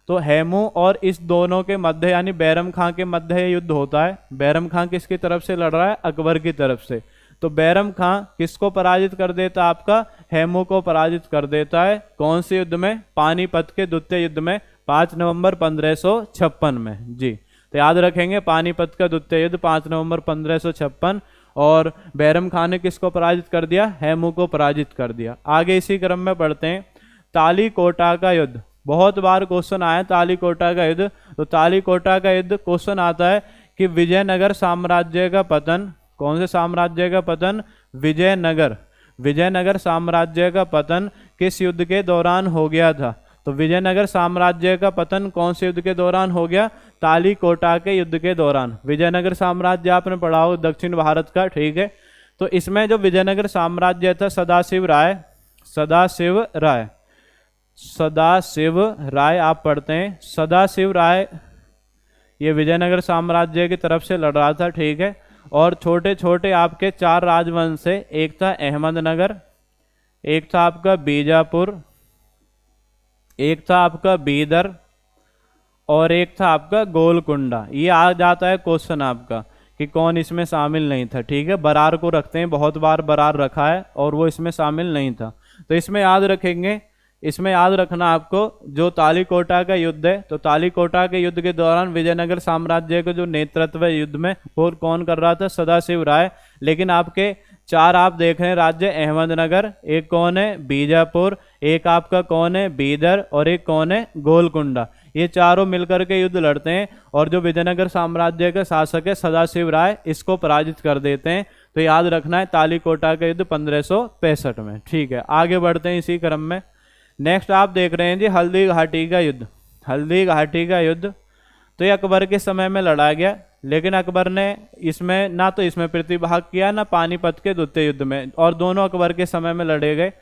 Speaker 1: तो हेमू और इस दोनों के मध्य यानी बैरम खां के मध्य युद्ध होता है। बैरम खां किसकी तरफ से लड़ रहा है? अकबर की तरफ से। तो बैरम खां किसको पराजित कर देता है? आपका हेमू को पराजित कर देता है। कौन से युद्ध में? पानीपत के द्वितीय युद्ध में, 5 नवंबर 1556 में जी। तो याद रखेंगे पानीपत का द्वितीय युद्ध 5 नवंबर 1556, और बैरम खां ने किसको पराजित कर दिया? हेमू को पराजित कर दिया। आगे इसी क्रम में बढ़ते हैं, तालीकोटा का युद्ध। बहुत बार क्वेश्चन आया तालीकोटा का युद्ध। तो तालीकोटा का युद्ध क्वेश्चन आता है कि विजयनगर साम्राज्य का पतन, कौन से साम्राज्य का पतन? विजयनगर। विजयनगर साम्राज्य का पतन किस युद्ध के दौरान हो गया था? तो विजयनगर साम्राज्य का पतन कौन से युद्ध के दौरान हो गया? तालीकोटा के युद्ध के दौरान। विजयनगर साम्राज्य आपने पढ़ा हो दक्षिण भारत का। ठीक है, तो इसमें जो विजयनगर साम्राज्य था, सदाशिव राय, सदाशिव राय, सदाशिव राय आप पढ़ते हैं। सदाशिव राय ये विजयनगर साम्राज्य की तरफ से लड़ रहा था। ठीक है, और छोटे छोटे आपके 4 राजवंश से, एक था अहमदनगर, एक था आपका बीजापुर, एक था आपका बीदर, और एक था आपका गोलकुंडा। ये आ जाता है क्वेश्चन आपका कि कौन इसमें शामिल नहीं था। ठीक है, बरार को रखते हैं, बहुत बार बरार रखा है और वो इसमें शामिल नहीं था। तो इसमें याद रखेंगे इसमें याद रखना आपको, जो तालीकोटा का युद्ध है, तो तालीकोटा के युद्ध के दौरान विजयनगर साम्राज्य का जो नेतृत्व है युद्ध में वो कौन कर रहा था? सदाशिव राय। लेकिन आपके चार आप देख रहे हैं राज्य, अहमदनगर, एक कौन है? बीजापुर, एक आपका कौन है? बीदर, और एक कौन है? गोलकुंडा। ये चारों मिलकर के युद्ध लड़ते हैं और जो विजयनगर साम्राज्य के शासक है सदाशिव राय, इसको पराजित कर देते हैं। तो याद रखना है तालीकोटा का युद्ध 1565 में। ठीक है, आगे बढ़ते हैं इसी क्रम में। नेक्स्ट आप देख रहे हैं जी हल्दी घाटी का युद्ध। हल्दी घाटी का युद्ध तो ये अकबर के समय में लड़ा गया, लेकिन अकबर ने इसमें ना तो इसमें प्रतिभाग किया ना पानीपत के द्वितीय युद्ध में, और दोनों अकबर के समय में लड़े गए।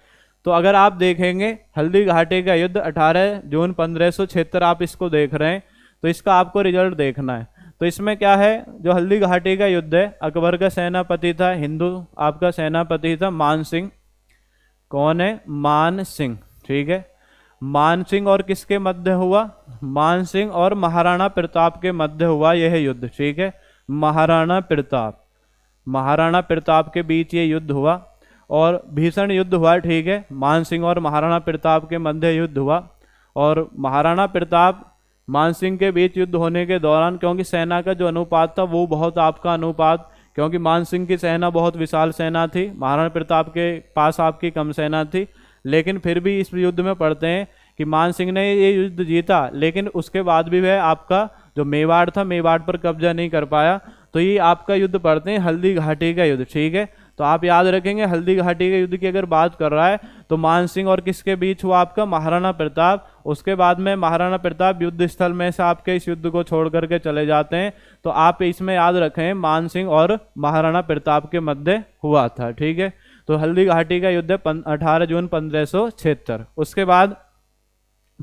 Speaker 1: तो अगर आप देखेंगे हल्दी घाटी का युद्ध 18 जून 1576 आप इसको देख रहे हैं, तो इसका आपको रिजल्ट देखना है। तो इसमें क्या है, जो हल्दी घाटी का युद्ध है, अकबर का सेनापति था, हिंदू आपका सेनापति था मान सिंह। कौन है? मान सिंह। ठीक है, मान सिंह और किसके मध्य हुआ? मान सिंह और महाराणा प्रताप के मध्य हुआ यह युद्ध। ठीक है, महाराणा प्रताप के बीच ये युद्ध हुआ और भीषण युद्ध हुआ। ठीक है, मान सिंह और महाराणा प्रताप के मध्य युद्ध हुआ और महाराणा प्रताप मान सिंह के बीच युद्ध होने के दौरान, क्योंकि सेना का जो अनुपात था वो बहुत आपका अनुपात, क्योंकि मान सिंह की सेना बहुत विशाल सेना थी, महाराणा प्रताप के पास आपकी कम सेना थी, लेकिन फिर भी इस युद्ध में पढ़ते हैं कि मान सिंह ने ये युद्ध जीता, लेकिन उसके बाद भी वह आपका जो मेवाड़ था, मेवाड़ पर कब्जा नहीं कर पाया। तो ये आपका युद्ध पढ़ते हैं हल्दी घाटी का युद्ध। ठीक है, तो आप याद रखेंगे हल्दी घाटी के युद्ध की अगर बात कर रहा है तो मान सिंह और किसके बीच हुआ? आपका महाराणा प्रताप। उसके बाद में महाराणा प्रताप युद्ध स्थल में से आपके इस युद्ध को छोड़ करके चले जाते हैं। तो आप इसमें याद रखें मान सिंह और महाराणा प्रताप के मध्य हुआ था। ठीक है, तो हल्दी घाटी का युद्ध 18 जून 1576। उसके बाद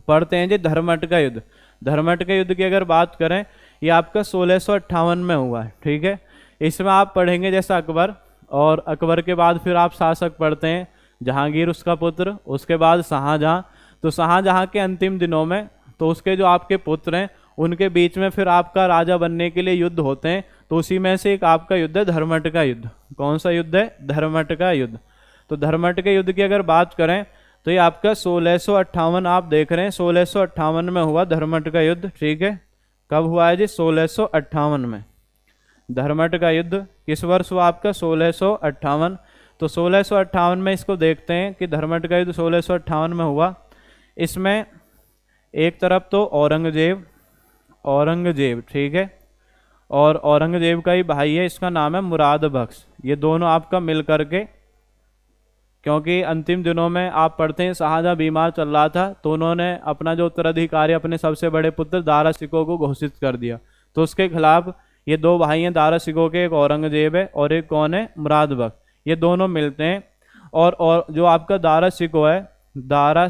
Speaker 1: पढ़ते हैं जी धर्मट का युद्ध। धर्मट के युद्ध की अगर बात करें, ये आपका 1658 में हुआ है। ठीक है, इसमें आप पढ़ेंगे जैसा अकबर, और अकबर के बाद फिर आप शासक पढ़ते हैं जहांगीर उसका पुत्र, उसके बाद शाहजहां। तो शाहजहां के अंतिम दिनों में तो उसके जो आपके पुत्र हैं उनके बीच में फिर आपका राजा बनने के लिए युद्ध होते हैं। तो उसी में से एक आपका युद्ध है धर्मट का युद्ध। कौन सा युद्ध है? धर्मट का युद्ध। तो धर्मट के युद्ध की अगर बात करें तो ये आपका 1658 आप देख रहे हैं, 1658 में हुआ धर्मट का युद्ध। ठीक है, कब हुआ है जी? 1658 में। धर्मट का युद्ध किस वर्ष हुआ आपका? 1658। तो 1658 में इसको देखते हैं कि धर्मट का युद्ध 1658 में हुआ। इसमें एक तरफ तो औरंगजेब, ठीक है, और औरंगजेब का ही भाई है, इसका नाम है मुराद बख्श। ये दोनों आपका मिल करके, क्योंकि अंतिम दिनों में आप पढ़ते हैं शाहजहां बीमार चल रहा था, तो उन्होंने अपना जो उत्तराधिकारी अपने सबसे बड़े पुत्र दारा शिकोह को घोषित कर दिया। तो उसके खिलाफ ये दो भाई हैं दारा शिकोह के, एक औरंगजेब है और एक कौन है? मुराद बख्श। ये दोनों मिलते हैं और जो आपका दारा शिकोह है, दारा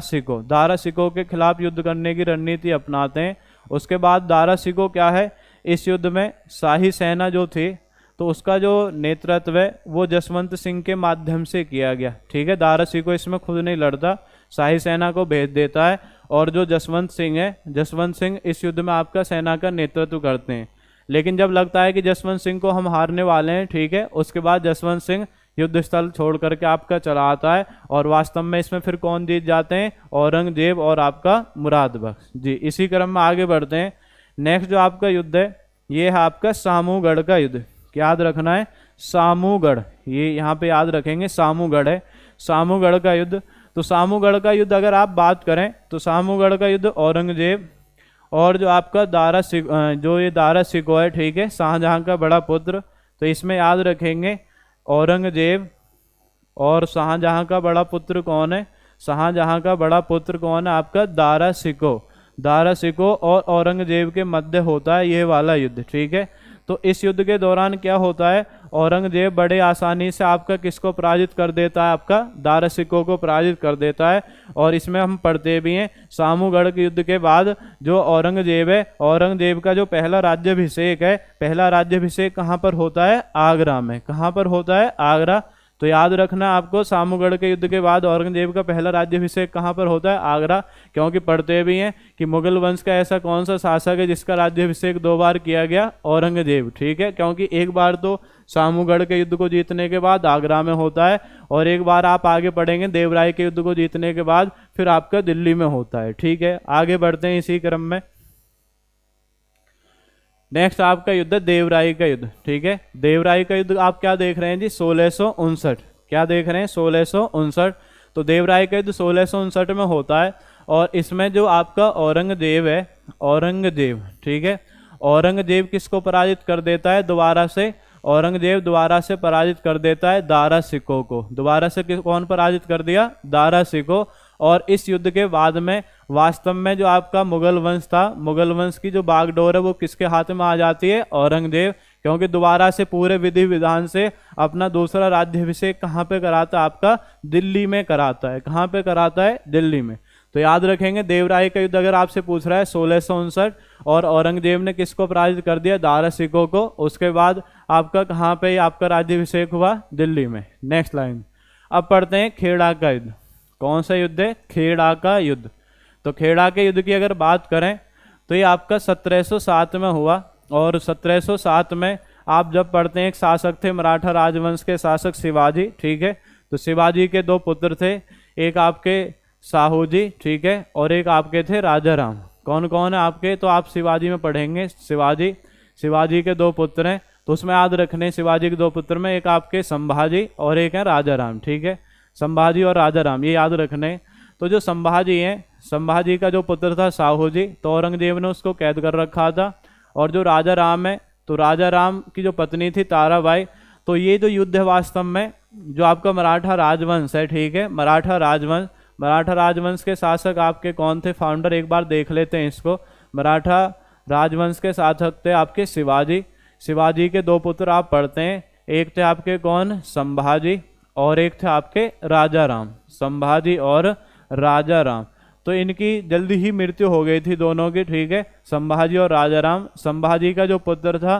Speaker 1: शिकोह के खिलाफ युद्ध करने की रणनीति अपनाते हैं। उसके बाद दारा शिकोह क्या है, इस युद्ध में शाही सेना जो थी तो उसका जो नेतृत्व है वो जसवंत सिंह के माध्यम से किया गया। ठीक है, दारा शिकोह इसमें खुद नहीं लड़ता, शाही सेना को भेज देता है, और जो जसवंत सिंह है, जसवंत सिंह इस युद्ध में आपका सेना का नेतृत्व करते हैं। लेकिन जब लगता है कि जसवंत सिंह को हम हारने वाले हैं, ठीक है, उसके बाद जसवंत सिंह युद्ध स्थल छोड़ करके आपका चला आता है, और वास्तव में इसमें फिर कौन जीत जाते हैं? औरंगजेब और आपका मुराद बख्श जी। इसी क्रम में आगे बढ़ते हैं। नेक्स्ट जो आपका युद्ध है ये है आपका सामूगढ़ का युद्ध। याद रखना है सामूगढ़, ये यहाँ पे याद रखेंगे सामूगढ़ है, सामूगढ़ का युद्ध। तो सामूगढ़ का युद्ध अगर आप बात करें तो सामूगढ़ का युद्ध औरंगजेब और जो आपका दारा शिकोह है, ठीक है, शाहजहां का बड़ा पुत्र। तो इसमें याद रखेंगे औरंगजेब और शाहजहां का बड़ा पुत्र कौन है? शाहजहां का बड़ा पुत्र कौन है? आपका दारा शिकोह और औरंगजेब के मध्य होता है ये वाला युद्ध। ठीक है, तो इस युद्ध के दौरान क्या होता है, औरंगजेब बड़े आसानी से आपका किसको पराजित कर देता है? आपका दारा शिकोह को पराजित कर देता है। और इसमें हम पढ़ते भी हैं सामूगढ़ के युद्ध के बाद जो औरंगजेब है, औरंगजेब का जो पहला राज्याभिषेक है, पहला राज्याभिषेक कहाँ पर होता है? आगरा में। कहाँ पर होता है? आगरा। तो याद रखना आपको सामूगढ़ के युद्ध के बाद औरंगजेब का पहला राज्याभिषेक कहाँ पर होता है? आगरा। क्योंकि पढ़ते भी हैं कि मुगल वंश का ऐसा कौन सा शासक है जिसका राज्याभिषेक 2 बार किया गया? औरंगजेब। ठीक है, क्योंकि एक बार तो सामूगढ़ के युद्ध को जीतने के बाद आगरा में होता है, और एक बार आप आगे पढ़ेंगे देवराय के युद्ध को जीतने के बाद फिर आपका दिल्ली में होता है। ठीक है, आगे बढ़ते हैं इसी क्रम में। नेक्स्ट आपका युद्ध है देवराय का युद्ध। ठीक है, देवराय का युद्ध आप क्या देख रहे हैं जी, 1659। क्या देख रहे हैं, 1659। तो देवराय का युद्ध 1659 में होता है, और इसमें जो आपका औरंगजेब है, औरंगजेब, ठीक है, औरंगजेब किसको पराजित कर देता है दोबारा से, औरंगजेब दोबारा से पराजित कर देता है दारा सिकों को। दोबारा से कौन पराजित कर दिया, दारा सिकों। और इस युद्ध के बाद में वास्तव में जो आपका मुगल वंश था, मुगल वंश की जो बागडोर है वो किसके हाथ में आ जाती है, औरंगजेब, क्योंकि दोबारा से पूरे विधि विधान से अपना दूसरा राज्याभिषेक कहाँ पे कराता है, आपका दिल्ली में कराता है। कहाँ पे कराता है, दिल्ली में। तो याद रखेंगे देवराय का युद्ध अगर आपसे पूछ रहा है 1659, और औरंगजेब ने किसको पराजित कर दिया, दारा सिकों को। उसके बाद आपका कहाँ पे आपका राज्याभिषेक हुआ, दिल्ली में। नेक्स्ट लाइन अब पढ़ते हैं खेड़ा का युद्ध। कौन सा युद्ध है, खेड़ा का युद्ध। तो खेड़ा के युद्ध की अगर बात करें तो ये आपका 1707 में हुआ, और 1707 में आप जब पढ़ते हैं एक शासक थे मराठा राजवंश के शासक शिवाजी। ठीक है, तो शिवाजी के दो पुत्र थे, एक आपके साहू जी, ठीक है, और एक आपके थे राजा राम। कौन कौन है आपके, तो आप शिवाजी में पढ़ेंगे शिवाजी, शिवाजी के दो पुत्र हैं, तो उसमें याद रखने शिवाजी के दो पुत्र में एक आपके संभाजी और एक है राजा राम। ठीक है, संभाजी और राजा राम ये याद रखने। तो जो संभाजी हैं, संभाजी का जो पुत्र था साहू जी, तो औरंगजेब ने उसको कैद कर रखा था। और जो राजा राम है, तो राजा राम की जो पत्नी थी ताराबाई। तो ये जो युद्ध है वास्तव में जो आपका मराठा राजवंश है, ठीक है, मराठा राजवंश, मराठा राजवंश के शासक आपके कौन थे, फाउंडर एक बार देख लेते हैं इसको। मराठा राजवंश के शासक थे आपके शिवाजी। शिवाजी के दो पुत्र आप पढ़ते हैं, एक थे आपके कौन, संभाजी, और एक थे आपके राजा राम। संभाजी और राजा राम, तो इनकी जल्दी ही मृत्यु हो गई थी दोनों की। ठीक है, संभाजी और राजा राम। संभाजी का जो पुत्र था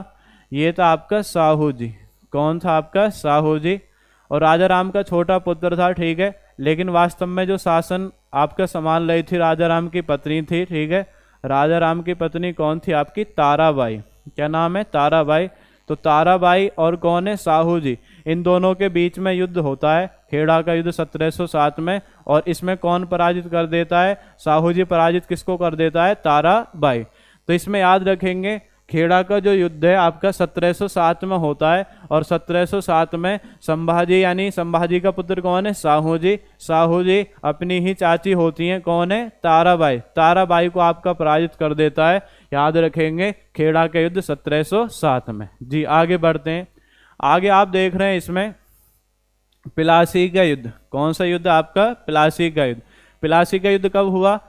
Speaker 1: ये था आपका साहू जी। कौन था आपका, साहू जी। और राजा राम का छोटा पुत्र था, ठीक है, लेकिन वास्तव में जो शासन आपका संभाल रही थी राजा राम की पत्नी थी। ठीक है, राजा राम की पत्नी कौन थी आपकी, ताराबाई। क्या नाम है, ताराबाई। तो ताराबाई और कौन है, साहू जी, इन दोनों के बीच में युद्ध होता है, खेड़ा का युद्ध 1707 में। और इसमें कौन पराजित कर देता है, साहू जी पराजित किसको कर देता है, ताराबाई। तो इसमें याद रखेंगे खेड़ा का जो युद्ध है आपका 1707 में होता है, और 1707 में संभाजी यानी संभाजी का पुत्र कौन है, साहू जी। साहू जी अपनी ही चाची होती हैं, कौन है, ताराबाई। ताराबाई को आपका पराजित कर देता है। याद रखेंगे खेड़ा का युद्ध 1707 में। जी आगे बढ़ते हैं। आगे आप देख रहे हैं इसमें प्लासी का युद्ध। कौन सा युद्ध आपका, प्लासी का युद्ध। प्लासी का युद्ध कब हुआ,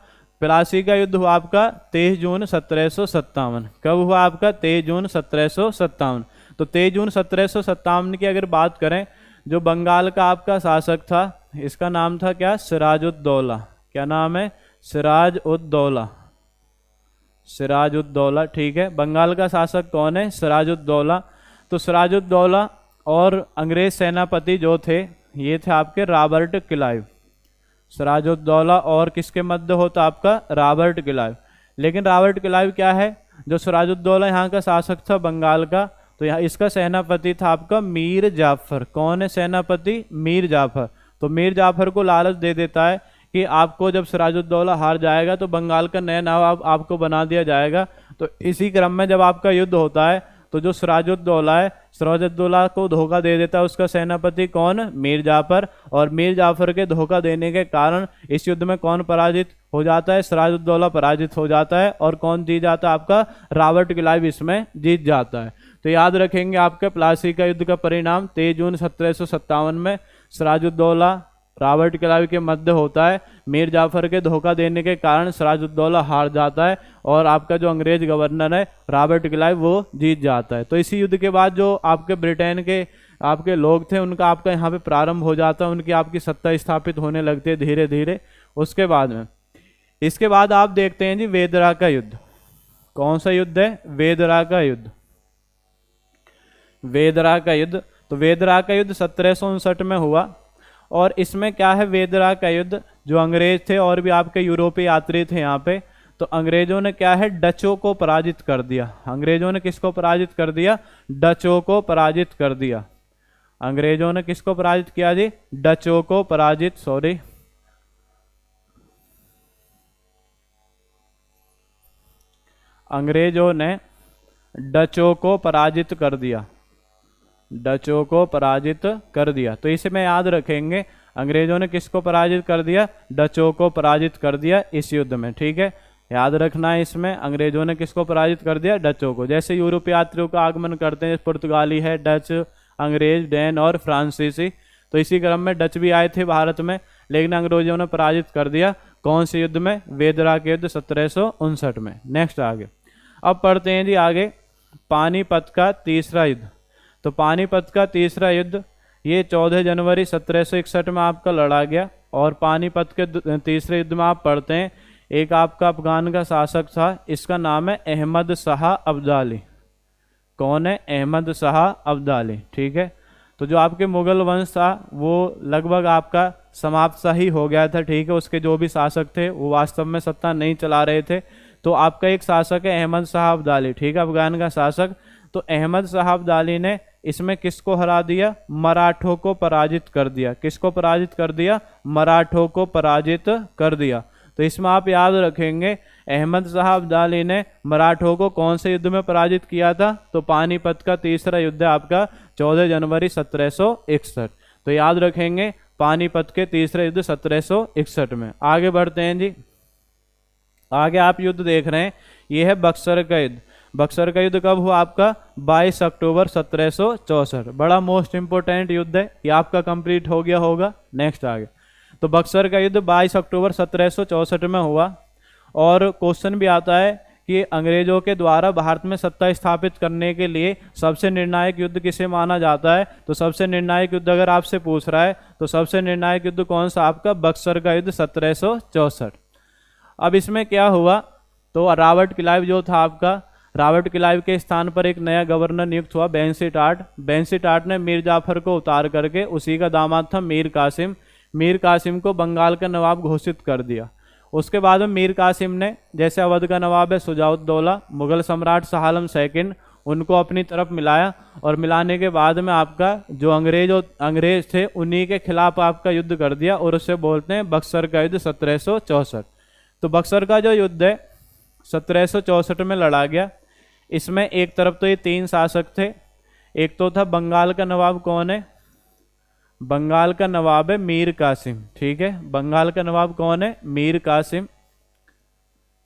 Speaker 1: प्लासी का युद्ध हुआ आपका 23 जून 1757। कब हुआ आपका, 23 जून 1757। तो 23 जून 1757 की अगर बात करें, जो बंगाल का आपका शासक था इसका नाम था क्या, सिराजुद्दौला। क्या नाम है, सिराजुद्दौला। सिराजुद्दौला, ठीक है, बंगाल का शासक कौन है, सिराजुद्दौला। तो सिराजुद्दौला और अंग्रेज सेनापति जो थे ये थे आपके रॉबर्ट क्लाइव। सिराजुद्दौला और किसके मध्य होता आपका, रॉबर्ट क्लाइव। लेकिन रॉबर्ट क्लाइव क्या है, जो सिराजुद्दौला यहाँ का शासक था बंगाल का, तो यहाँ इसका सेनापति था आपका मीर जाफर। कौन है सेनापति, मीर जाफर। तो मीर जाफर को लालच दे देता है कि आपको जब सिराजुद्दौला हार जाएगा तो बंगाल का नया नवाब आपको बना दिया जाएगा। तो इसी क्रम में जब आपका युद्ध होता है तो जो सिराजुद्दौला है, सिराजुद्दौला को धोखा दे देता है उसका सेनापति कौन, मीर जाफर। और मीर जाफर के धोखा देने के कारण इस युद्ध में कौन पराजित हो जाता है, सिराजुद्दौला पराजित हो जाता है। और कौन जीत जाता है आपका, रॉबर्ट क्लाइव इसमें जीत जाता है। तो याद रखेंगे आपके प्लासी का युद्ध का परिणाम 23 जून 1757 में सिराजुद्दौला रॉबर्ट क्लाइव के मध्य होता है। मीर जाफर के धोखा देने के कारण सिराजुद्दौला हार जाता है और आपका जो अंग्रेज गवर्नर है रॉबर्ट क्लाइव वो जीत जाता है। तो इसी युद्ध के बाद जो आपके ब्रिटेन के आपके लोग थे उनका आपका यहाँ पे प्रारंभ हो जाता है, उनकी आपकी सत्ता स्थापित होने लगती है धीरे धीरे। उसके बाद में इसके बाद आप देखते हैं जी वेदरा का युद्ध। कौन सा युद्ध है, वेदरा का युद्ध। वेदरा का युद्ध, तो वेदरा का युद्ध 1759 में हुआ। और इसमें क्या है, वेदरा का युद्ध जो अंग्रेज थे और भी आपके यूरोपीय यात्री थे यहाँ पे, तो अंग्रेजों ने क्या है, डचों को पराजित कर दिया। अंग्रेजों ने किसको पराजित कर दिया, डचों को पराजित कर दिया। अंग्रेजों ने किसको पराजित किया जी, डचों को पराजित, सॉरी, अंग्रेजों ने डचों को पराजित कर दिया, डचों को पराजित कर दिया। तो इसे में याद रखेंगे, अंग्रेजों ने किसको पराजित कर दिया, डचों को पराजित कर दिया इस युद्ध में। ठीक है, याद रखना है इसमें, अंग्रेजों ने किसको पराजित कर दिया, डचों को। जैसे यूरोपीय यात्रियों का आगमन करते हैं, पुर्तगाली है, डच, अंग्रेज, डैन और फ्रांसीसी, तो इसी क्रम में डच भी आए थे भारत में, लेकिन अंग्रेजों ने पराजित कर दिया। कौन से युद्ध में, वेदरा के युद्ध 1759 में। नेक्स्ट आगे अब पढ़ते हैं जी आगे, पानीपत का तीसरा युद्ध। तो पानीपत का तीसरा युद्ध ये 14 जनवरी 1761 में आपका लड़ा गया। और पानीपत के तीसरे युद्ध में आप पढ़ते हैं, एक आपका अफगान का शासक था, इसका नाम है अहमद शाह अब्दाली। कौन है, अहमद शाह अब्दाली। ठीक है, तो जो आपके मुगल वंश था वो लगभग आपका समाप्त सा ही हो गया था। ठीक है, उसके जो भी शासक थे वो वास्तव में सत्ता नहीं चला रहे थे। तो आपका एक शासक है अहमद शाह अब्दाली, ठीक है, अफगान का शासक। तो अहमद शाह अब्दाली ने इसमें किसको हरा दिया, मराठों को पराजित कर दिया। किसको पराजित कर दिया, मराठों को पराजित कर दिया। तो इसमें आप याद रखेंगे, अहमद शाह अब्दाली ने मराठों को कौन से युद्ध में पराजित किया था, तो पानीपत का तीसरा युद्ध आपका 14 जनवरी 1761। तो याद रखेंगे पानीपत के तीसरे युद्ध 1761 में। आगे बढ़ते हैं जी, आगे आप युद्ध देख रहे हैं, ये है बक्सर का युद्ध। बक्सर का युद्ध कब हुआ आपका, 22 अक्टूबर 1764। बड़ा मोस्ट इंपोर्टेंट युद्ध है, ये आपका कंप्लीट हो गया होगा। नेक्स्ट आगे, तो बक्सर का युद्ध 22 अक्टूबर 1764 में हुआ। और क्वेश्चन भी आता है कि अंग्रेजों के द्वारा भारत में सत्ता स्थापित करने के लिए सबसे निर्णायक युद्ध किसे माना जाता है। तो सबसे निर्णायक युद्ध अगर आपसे पूछ रहा है तो सबसे निर्णायक युद्ध कौन सा आपका, बक्सर का युद्ध 1764। अब इसमें क्या हुआ, तो रॉबर्ट क्लाइव जो था आपका, रॉबर्ट क्लाइव के स्थान पर एक नया गवर्नर नियुक्त हुआ, बेंसीटाट। बेंसीटाट ने मीर जाफर को उतार करके, उसी का दामाद था मीर कासिम, मीर कासिम को बंगाल का नवाब घोषित कर दिया। उसके बाद में मीर कासिम ने, जैसे अवध का नवाब है शुजाउद्दौला, मुगल सम्राट शाह आलम सेकंड, उनको अपनी तरफ मिलाया। और मिलाने के बाद में आपका जो अंग्रेज थे उन्हीं के खिलाफ आपका युद्ध कर दिया, और उससे बोलते हैं बक्सर का युद्ध 1764। तो बक्सर का जो युद्ध है 1764 में लड़ा गया। इसमें एक तरफ तो ये 3 शासक थे, एक तो था बंगाल का नवाब, कौन है, बंगाल का नवाब है मीर कासिम। ठीक है, बंगाल का नवाब कौन है, मीर कासिम,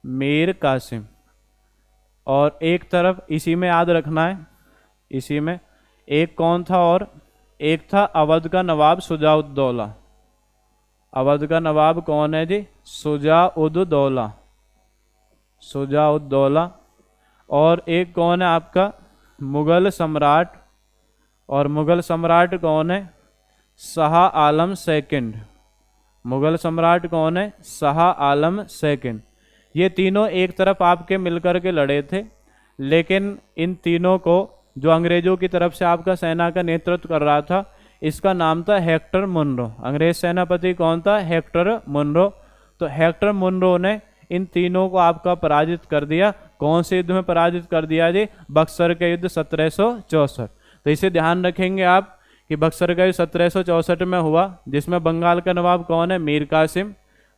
Speaker 1: मीर कासिम। और एक तरफ इसी में याद रखना है, इसी में एक कौन था, और एक था अवध का नवाब शुजाउद्दौला। अवध का नवाब कौन है जी, शुजाउद्दौला, शुजाउद्दौला। और एक कौन है आपका मुगल सम्राट, और मुगल सम्राट कौन है, शाह आलम सेकंड। मुगल सम्राट कौन है, शाह आलम सेकंड। ये तीनों एक तरफ आपके मिलकर के लड़े थे, लेकिन इन तीनों को जो अंग्रेजों की तरफ से आपका सेना का नेतृत्व कर रहा था, इसका नाम था हेक्टर मुनरो। अंग्रेज सेनापति कौन था, हेक्टर मुनरो। तो हेक्टर मुनरो ने इन तीनों को आपका पराजित कर दिया। कौन से युद्ध में पराजित कर दिया जी, बक्सर के युद्ध 1764। तो इसे ध्यान रखेंगे आप कि बक्सर का युद्ध 1764 में हुआ, जिसमें बंगाल का नवाब कौन है, मीर कासिम,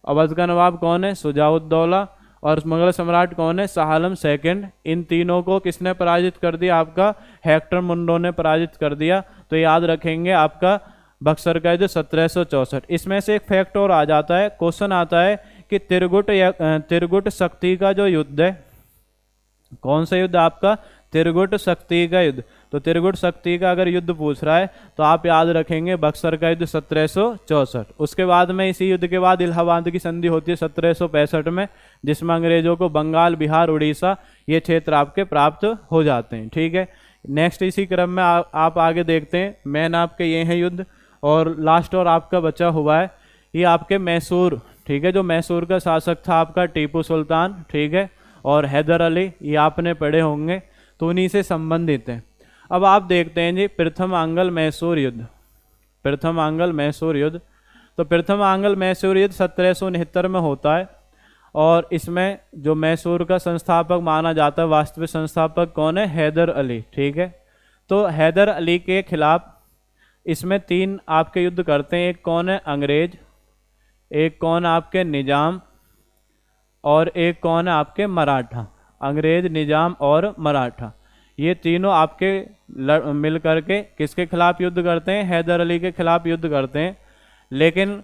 Speaker 1: अवध का नवाब कौन है, शुजाउद्दौला, और मुगल सम्राट कौन है, शाह आलम सेकंड। इन तीनों को किसने पराजित कर दिया, आपका हेक्टर मुनरो ने पराजित कर दिया। तो याद रखेंगे आपका बक्सर का युद्ध 1764। इसमें से एक फैक्ट और आ जाता है, क्वेश्चन आता है कि त्रिगुट शक्ति का जो युद्ध है, कौन सा युद्ध आपका, त्रिगुट शक्ति का युद्ध। तो त्रिगुट शक्ति का अगर युद्ध पूछ रहा है तो आप याद रखेंगे बक्सर का युद्ध 1764। उसके बाद में, इसी युद्ध के बाद इलाहाबाद की संधि होती है 1765 में, जिसमें अंग्रेजों को बंगाल, बिहार, उड़ीसा ये क्षेत्र आपके प्राप्त हो जाते हैं। ठीक है, नेक्स्ट इसी क्रम में आप आगे देखते हैं, मेन आपके ये हैं युद्ध। और लास्ट और आपका बचा हुआ है ये आपके मैसूर। ठीक है, जो मैसूर का शासक था आपका टीपू सुल्तान, ठीक है, और हैदर अली, ये आपने पढ़े होंगे, तो उन्हीं से संबंधित हैं। अब आप देखते हैं जी प्रथम आंगल मैसूर युद्ध। प्रथम आंगल मैसूर युद्ध, तो प्रथम आंगल मैसूर युद्ध 1769 में होता है। और इसमें जो मैसूर का संस्थापक माना जाता है, वास्तविक संस्थापक कौन है? हैदर अली। ठीक है, तो हैदर अली के खिलाफ इसमें 3 आपके युद्ध करते हैं। एक कौन है? अंग्रेज, एक कौन आपके निजाम, और एक कौन है आपके मराठा। अंग्रेज, निजाम और मराठा, ये तीनों आपके मिल करके किसके खिलाफ युद्ध करते हैं? हैदर अली के खिलाफ युद्ध करते हैं। लेकिन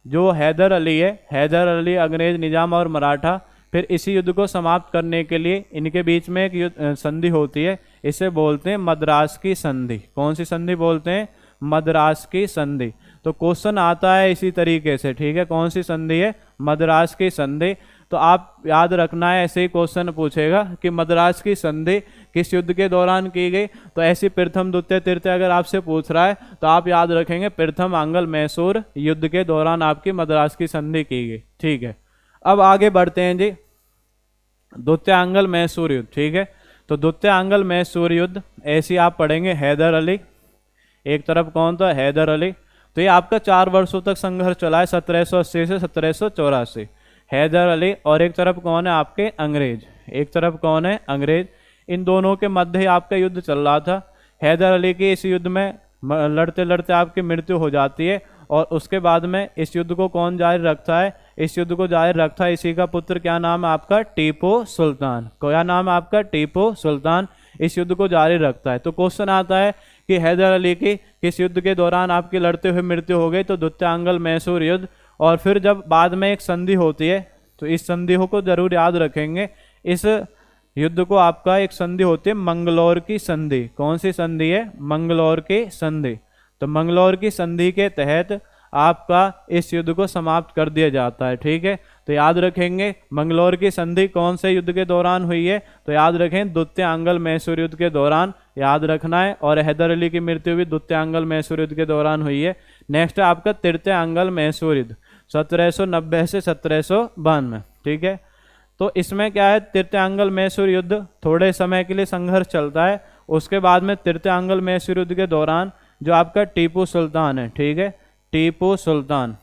Speaker 1: जो हैदर अली है, हैदर अली, अंग्रेज, निजाम और मराठा, फिर इसी युद्ध को समाप्त करने के लिए इनके बीच में एक संधि होती है, इसे बोलते हैं मद्रास की संधि। कौन सी संधि बोलते हैं? मद्रास की संधि। तो क्वेश्चन आता है इसी तरीके से, ठीक है, कौन सी संधि है? मद्रास की संधि। तो आप याद रखना है, ऐसे ही क्वेश्चन पूछेगा कि मद्रास की संधि किस युद्ध के दौरान की गई। तो ऐसी प्रथम, द्वितीय, तृतीय अगर आपसे पूछ रहा है तो आप याद रखेंगे प्रथम आंग्ल मैसूर युद्ध के दौरान आपकी मद्रास की संधि की गई। ठीक है, अब आगे बढ़ते हैं जी, द्वितीय आंग्ल मैसूर युद्ध। ठीक है, तो द्वितीय आंग्ल मैसूर युद्ध ऐसी आप पढ़ेंगे, हैदर अली एक तरफ, कौन था? हैदर अली। तो ये आपका 4 वर्षों तक संघर्ष चला है, 1780 से 1784। हैदर अली, और एक तरफ कौन है? आपके अंग्रेज। एक तरफ कौन है? अंग्रेज। इन दोनों के मध्य ही आपका युद्ध चल रहा था। हैदर अली की इस युद्ध में लड़ते लड़ते आपकी मृत्यु हो जाती है, और उसके बाद में इस युद्ध को कौन जारी रखता है? इस युद्ध को जारी रखता है इसी का पुत्र, क्या नाम है आपका? टीपू सुल्तान। क्या नाम है आपका? टीपू सुल्तान इस युद्ध को जारी रखता है। तो क्वेश्चन आता है कि हैदर अली की किस युद्ध के दौरान आपकी लड़ते हुए मृत्यु हो गई? तो द्वितीय आंग्ल मैसूर युद्ध। और फिर जब बाद में एक संधि होती है, तो इस संधि को जरूर याद रखेंगे। इस युद्ध को आपका एक संधि होती है मंगलौर की संधि। कौन सी संधि है? मंगलौर की संधि। तो मंगलौर की संधि के तहत आपका इस युद्ध को समाप्त कर दिया जाता है। ठीक है, तो याद रखेंगे मंगलौर की संधि कौन से युद्ध के दौरान हुई है? तो याद रखें द्वितीय आंग्ल मैसूर युद्ध के दौरान, याद रखना है। और हैदर अली की मृत्यु भी द्वितीय आंग्ल मैसूर युद्ध के दौरान हुई है। नेक्स्ट है आपका तृतीय आंग्ल मैसूर युद्ध, 1790 से 1792। ठीक है, तो इसमें क्या है? तृतीय आंग्ल मैसूर युद्ध थोड़े समय के लिए संघर्ष चलता है। उसके बाद में तृतीय आंग्ल मैसूर युद्ध के दौरान जो आपका टीपू सुल्तान है, ठीक है, टीपू सुल्तान,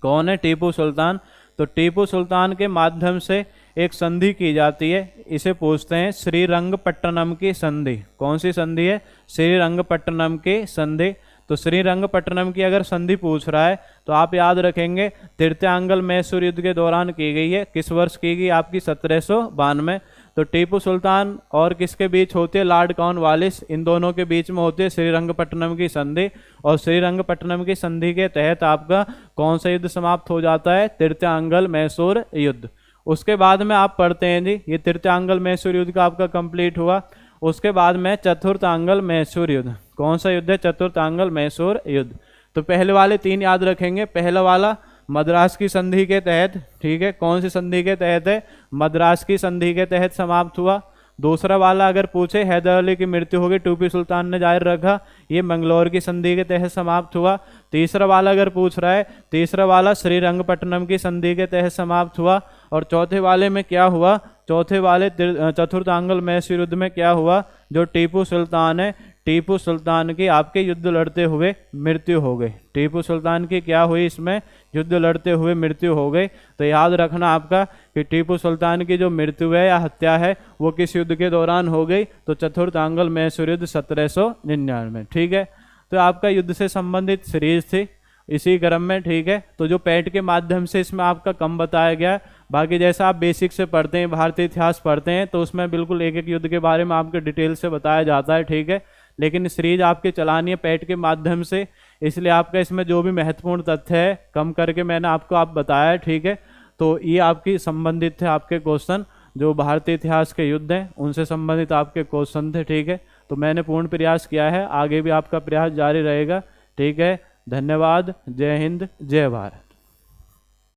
Speaker 1: कौन है? टीपू सुल्तान। तो टीपू सुल्तान के माध्यम से एक संधि की जाती है, इसे पूछते हैं श्रीरंगपट्टनम की संधि। कौन सी संधि है? श्रीरंगपट्टनम की संधि। तो श्रीरंगपट्टनम की अगर संधि पूछ रहा है तो आप याद रखेंगे तृतीय आंग्ल मैसूर युद्ध के दौरान की गई है। किस वर्ष की गई? आपकी 1792। तो टीपू सुल्तान और किसके बीच होती है? लॉर्ड कॉर्नवालिस, इन दोनों के बीच में होती है श्रीरंगपट्टनम की संधि। और श्रीरंगपट्टनम की संधि के तहत आपका कौन सा युद्ध समाप्त हो जाता है? तृतीय आंग्ल मैसूर युद्ध। उसके बाद में आप पढ़ते हैं जी, ये तृतीय आंग्ल मैसूर युद्ध का आपका कंप्लीट हुआ। उसके बाद में चतुर्थ आंग्ल मैसूर युद्ध। कौन सा युद्ध है? चतुर्थ आंग्ल मैसूर युद्ध। तो पहले वाले 3 याद रखेंगे। पहला वाला मद्रास की संधि के तहत, ठीक है, कौन सी संधि के तहत है? मद्रास की संधि के तहत समाप्त हुआ। दूसरा वाला अगर पूछे हैदर अली की मृत्यु हो गई, टीपू सुल्तान ने जारी रखा, ये मंगलौर की संधि के तहत समाप्त हुआ। तीसरा वाला अगर पूछ रहा है, तीसरा वाला श्रीरंगपट्टनम की संधि के तहत समाप्त हुआ। और चौथे वाले में क्या हुआ? चौथे वाले चतुर्थ आंग्ल मैसूर युद्ध में क्या हुआ? जो टीपू सुल्तान है, टीपू सुल्तान की आपके युद्ध लड़ते हुए मृत्यु हो गई। टीपू सुल्तान की क्या हुई? इसमें युद्ध लड़ते हुए मृत्यु हो गई। तो याद रखना आपका कि टीपू सुल्तान की जो मृत्यु है या हत्या है वो किस युद्ध के दौरान हो गई? तो चतुर्थ आंग्ल मैसूर युद्ध 1799। ठीक है, तो आपका युद्ध से संबंधित सीरीज थी इसी क्रम में। ठीक है, तो जो पैट के माध्यम से इसमें आपका कम बताया गया। बाकी जैसा आप बेसिक से पढ़ते हैं, भारतीय इतिहास पढ़ते हैं, तो उसमें बिल्कुल एक एक युद्ध के बारे में आपके डिटेल से बताया जाता है। ठीक है, लेकिन सीरीज आपके चलानी है पैट के माध्यम से, इसलिए आपका इसमें जो भी महत्वपूर्ण तथ्य है कम करके मैंने आपको बताया है। ठीक है, तो ये आपकी संबंधित थे आपके क्वेश्चन, जो भारतीय इतिहास के युद्ध हैं उनसे संबंधित आपके क्वेश्चन थे। ठीक है, तो मैंने पूर्ण प्रयास किया है, आगे भी आपका प्रयास जारी रहेगा। ठीक है, धन्यवाद। जय हिंद, जय भारत।